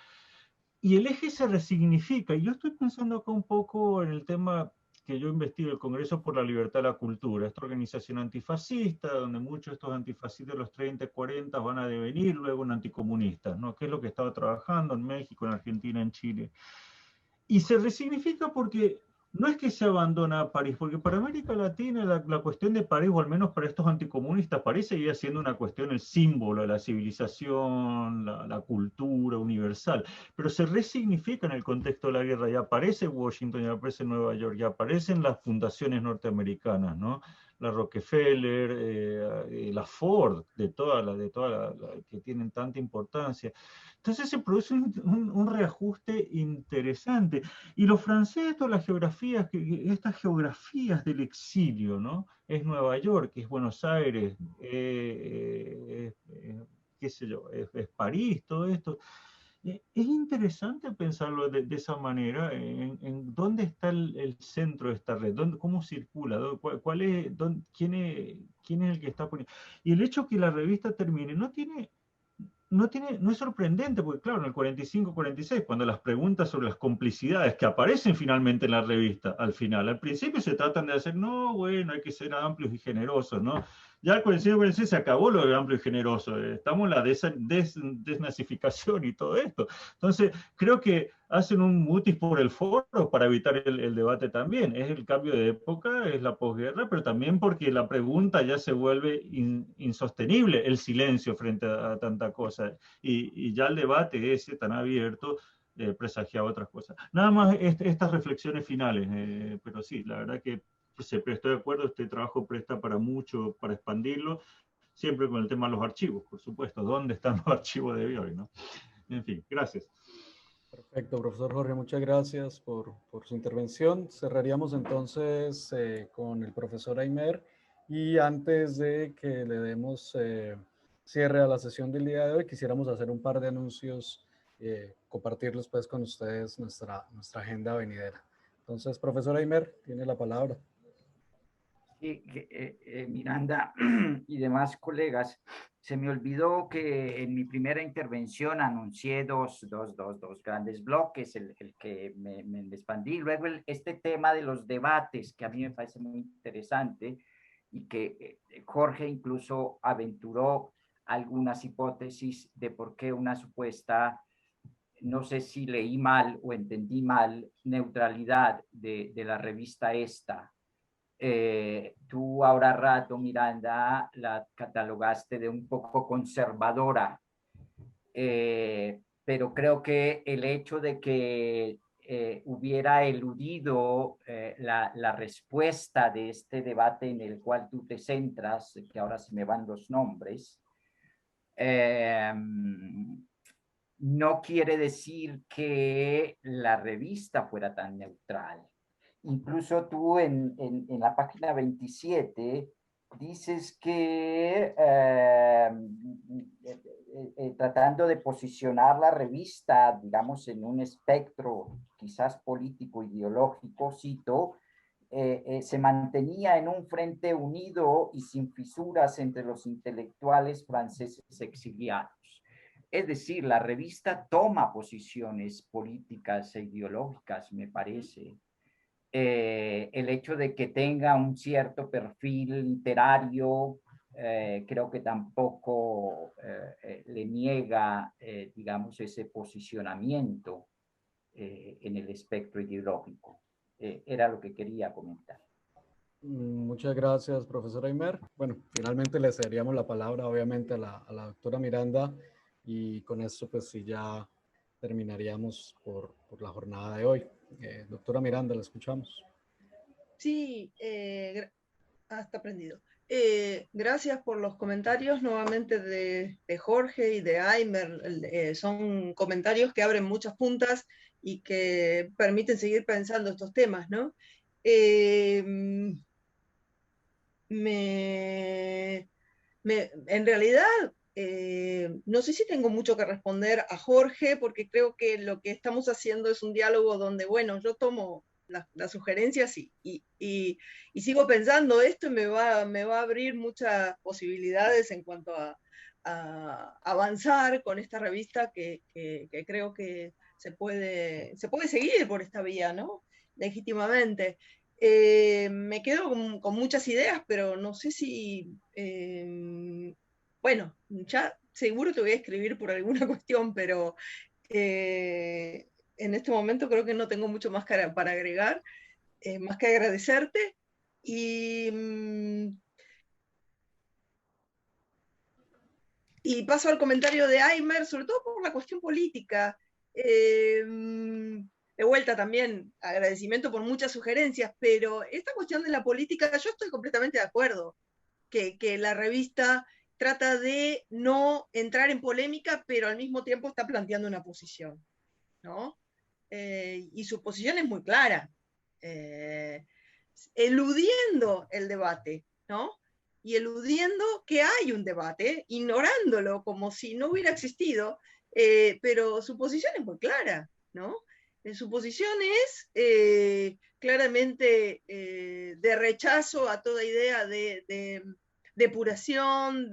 Y el eje se resignifica, y yo estoy pensando acá un poco en el tema que yo investigo, el Congreso por la Libertad de la Cultura, esta organización antifascista, donde muchos de estos antifascistas de los 30 y 40 van a devenir luego en anticomunistas, ¿no? Que es lo que estaba trabajando en México, en Argentina, en Chile. Y se resignifica porque no es que se abandona a París, porque para América Latina la cuestión de París, o al menos para estos anticomunistas, París seguía siendo una cuestión, el símbolo de la civilización, la cultura universal, pero se resignifica en el contexto de la guerra, y aparece Washington, y aparece Nueva York, y aparecen las fundaciones norteamericanas, ¿no? La Rockefeller, la Ford, de todas las que tienen tanta importancia. Entonces se produce un reajuste interesante. Y los franceses, todas las geografías, estas geografías del exilio, ¿no? Es Nueva York, es Buenos Aires, qué sé yo, es París, todo esto. Es interesante pensarlo de esa manera, en dónde está el centro de esta red, cómo circula, cuál es, quién es el que está poniendo. Y el hecho que la revista termine no es sorprendente, porque claro, en el 45-46, cuando las preguntas sobre las complicidades que aparecen finalmente en la revista, al principio se tratan de hacer, no, bueno, hay que ser amplios y generosos, ¿no? Ya el 45-46 se acabó lo de amplio y generoso, estamos en la desnazificación y todo esto. Entonces, creo que hacen un mutis por el foro para evitar el debate también. Es el cambio de época, es la posguerra, pero también porque la pregunta ya se vuelve insostenible, el silencio frente a tanta cosa. Y ya el debate ese tan abierto presagiaba otras cosas. Nada más estas reflexiones finales, pero sí, la verdad que estoy de acuerdo, este trabajo presta para mucho, para expandirlo, siempre con el tema de los archivos, por supuesto. ¿Dónde están los archivos de Bioy, no? En fin, gracias. Perfecto, profesor Jorge, muchas gracias por su intervención. Cerraríamos entonces con el profesor Aymer, y antes de que le demos cierre a la sesión del día de hoy, quisiéramos hacer un par de anuncios, compartirlos pues con ustedes nuestra agenda venidera. Entonces, profesor Aymer, tiene la palabra. Miranda y demás colegas, se me olvidó que en mi primera intervención anuncié dos grandes bloques, el que me expandí, luego este tema de los debates, que a mí me parece muy interesante, y que Jorge incluso aventuró algunas hipótesis de por qué una supuesta, no sé si leí mal o entendí mal, neutralidad de la revista esta. Tú ahora rato, Miranda, la catalogaste de un poco conservadora, pero creo que el hecho de que hubiera eludido la respuesta de este debate en el cual tú te centras, que ahora se me van los nombres, no quiere decir que la revista fuera tan neutral. Incluso tú en la página 27 dices que tratando de posicionar la revista, digamos, en un espectro quizás político, ideológico, cito, se mantenía en un frente unido y sin fisuras entre los intelectuales franceses exiliados. Es decir, la revista toma posiciones políticas e ideológicas, me parece. El hecho de que tenga un cierto perfil literario, creo que tampoco le niega, digamos, ese posicionamiento en el espectro ideológico. Era lo que quería comentar. Muchas gracias, profesor Aymer. Bueno, finalmente le cederíamos la palabra, obviamente, a la doctora Miranda, y con esto, pues sí, ya terminaríamos por la jornada de hoy. Doctora Miranda, la escuchamos. Sí, está prendido. Gracias por los comentarios nuevamente de Jorge y de Aymer. Son comentarios que abren muchas puntas y que permiten seguir pensando estos temas, ¿no? En realidad, no sé si tengo mucho que responder a Jorge, porque creo que lo que estamos haciendo es un diálogo donde, bueno, yo tomo las sugerencias y sigo pensando esto, y me va a abrir muchas posibilidades en cuanto a avanzar con esta revista que creo que se puede seguir por esta vía, ¿no? Legítimamente. Me quedo con muchas ideas, pero no sé si... bueno, ya seguro te voy a escribir por alguna cuestión, pero en este momento creo que no tengo mucho más para agregar, más que agradecerte. Y paso al comentario de Aymer, sobre todo por la cuestión política. De vuelta también, agradecimiento por muchas sugerencias, pero esta cuestión de la política, yo estoy completamente de acuerdo, que la revista trata de no entrar en polémica, pero al mismo tiempo está planteando una posición, ¿no? Y su posición es muy clara, eludiendo el debate, ¿no? Y eludiendo que hay un debate, ignorándolo como si no hubiera existido, pero su posición es muy clara, ¿no? Su posición es claramente de rechazo a toda idea de depuración,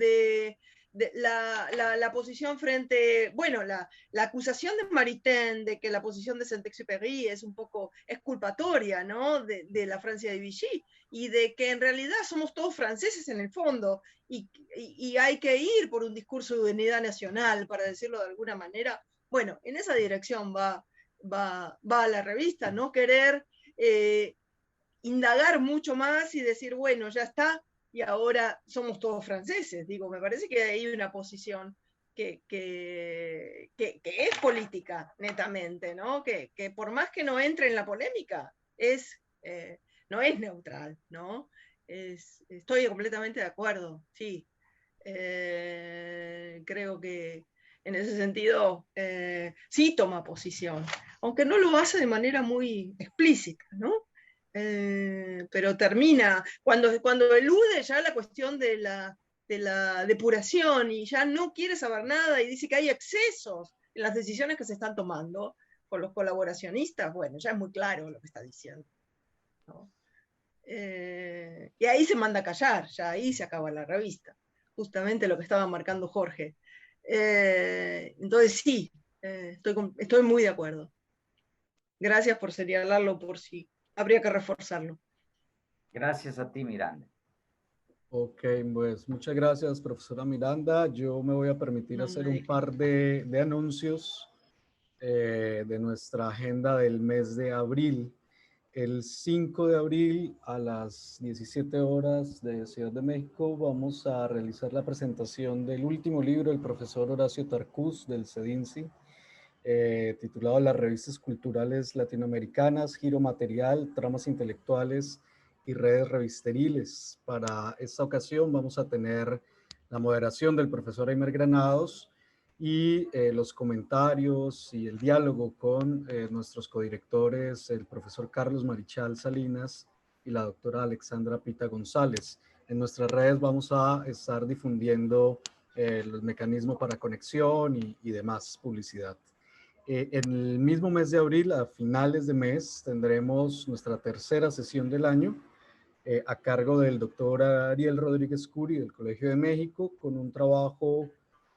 la posición frente, bueno, la acusación de Maritain de que la posición de Saint-Exupéry es un poco exculpatoria, ¿no? de la Francia de Vichy, y de que en realidad somos todos franceses en el fondo, y hay que ir por un discurso de unidad nacional, para decirlo de alguna manera. Bueno, en esa dirección va la revista, no querer indagar mucho más y decir, bueno, ya está, y ahora somos todos franceses. Digo, me parece que hay una posición que es política, netamente, ¿no? Que por más que no entre en la polémica, no es neutral, ¿no? Estoy completamente de acuerdo, sí. Creo que en ese sentido sí toma posición, aunque no lo hace de manera muy explícita, ¿no? Pero termina, cuando elude ya la cuestión de la depuración y ya no quiere saber nada y dice que hay excesos en las decisiones que se están tomando por los colaboracionistas, bueno, ya es muy claro lo que está diciendo, ¿no? Y ahí se manda a callar, ya ahí se acaba la revista, justamente lo que estaba marcando Jorge. Entonces sí, estoy muy de acuerdo. Gracias por señalarlo, por si habría que reforzarlo. Gracias a ti, Miranda. Ok, pues muchas gracias, profesora Miranda. Yo me voy a permitir hacer un par de anuncios de nuestra agenda del mes de abril. El 5 de abril a las 17 horas de Ciudad de México vamos a realizar la presentación del último libro del profesor Horacio Tarcús del CEDINSI, titulado Las revistas culturales latinoamericanas, giro material, tramas intelectuales y redes revisteriles. Para esta ocasión vamos a tener la moderación del profesor Aymer Granados y los comentarios y el diálogo con nuestros codirectores, el profesor Carlos Marichal Salinas y la doctora Alexandra Pita González. En nuestras redes vamos a estar difundiendo el mecanismo para conexión y demás publicidad. En el mismo mes de abril, a finales de mes, tendremos nuestra tercera sesión del año a cargo del doctor Ariel Rodríguez Curi del Colegio de México, con un trabajo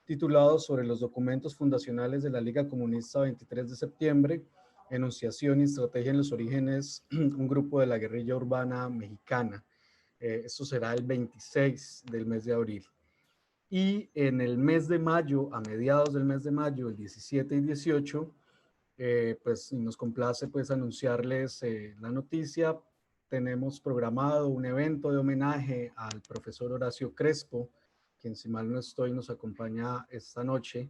titulado sobre los documentos fundacionales de la Liga Comunista 23 de septiembre, enunciación y estrategia en los orígenes, un grupo de la guerrilla urbana mexicana. Esto será el 26 del mes de abril. Y en el mes de mayo, a mediados del mes de mayo, el 17 y 18, pues nos complace pues anunciarles la noticia. Tenemos programado un evento de homenaje al profesor Horacio Crespo, quien si mal no estoy nos acompaña esta noche,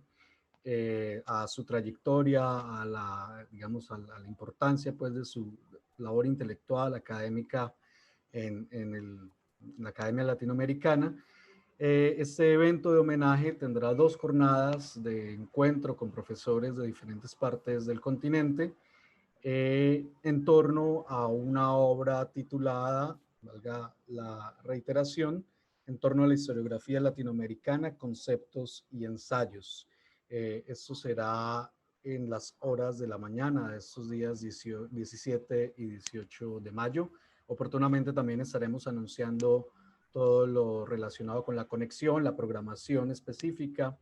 a su trayectoria, a la importancia pues de su labor intelectual, académica en la Academia Latinoamericana. Este evento de homenaje tendrá 2 jornadas de encuentro con profesores de diferentes partes del continente en torno a una obra titulada, valga la reiteración, en torno a la historiografía latinoamericana, conceptos y ensayos. Esto será en las horas de la mañana de estos días 17 y 18 de mayo. Oportunamente también estaremos anunciando todo lo relacionado con la conexión, la programación específica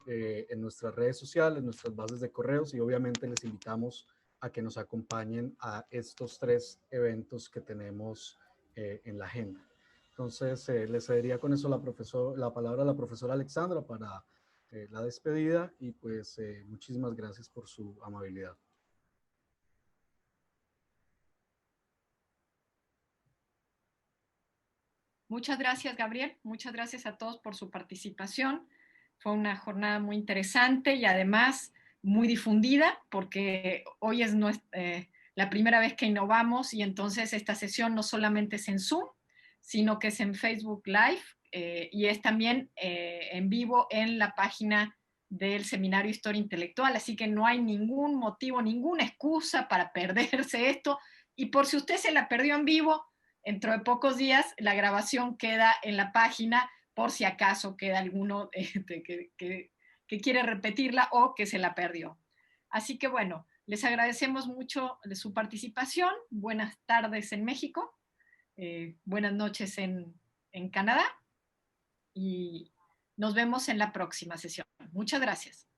en nuestras redes sociales, en nuestras bases de correos, y obviamente les invitamos a que nos acompañen a estos 3 eventos que tenemos en la agenda. Entonces, le cedería con eso la palabra a la profesora Alexandra para la despedida, y pues muchísimas gracias por su amabilidad. Muchas gracias, Gabriel. Muchas gracias a todos por su participación. Fue una jornada muy interesante y además muy difundida, porque hoy es la primera vez que innovamos, y entonces esta sesión no solamente es en Zoom, sino que es en Facebook Live y es también en vivo en la página del Seminario Historia Intelectual, así que no hay ningún motivo, ninguna excusa para perderse esto. Y por si usted se la perdió en vivo, dentro de pocos días la grabación queda en la página, por si acaso queda alguno que que quiere repetirla o que se la perdió. Así que bueno, les agradecemos mucho de su participación. Buenas tardes en México, buenas noches en Canadá y nos vemos en la próxima sesión. Muchas gracias.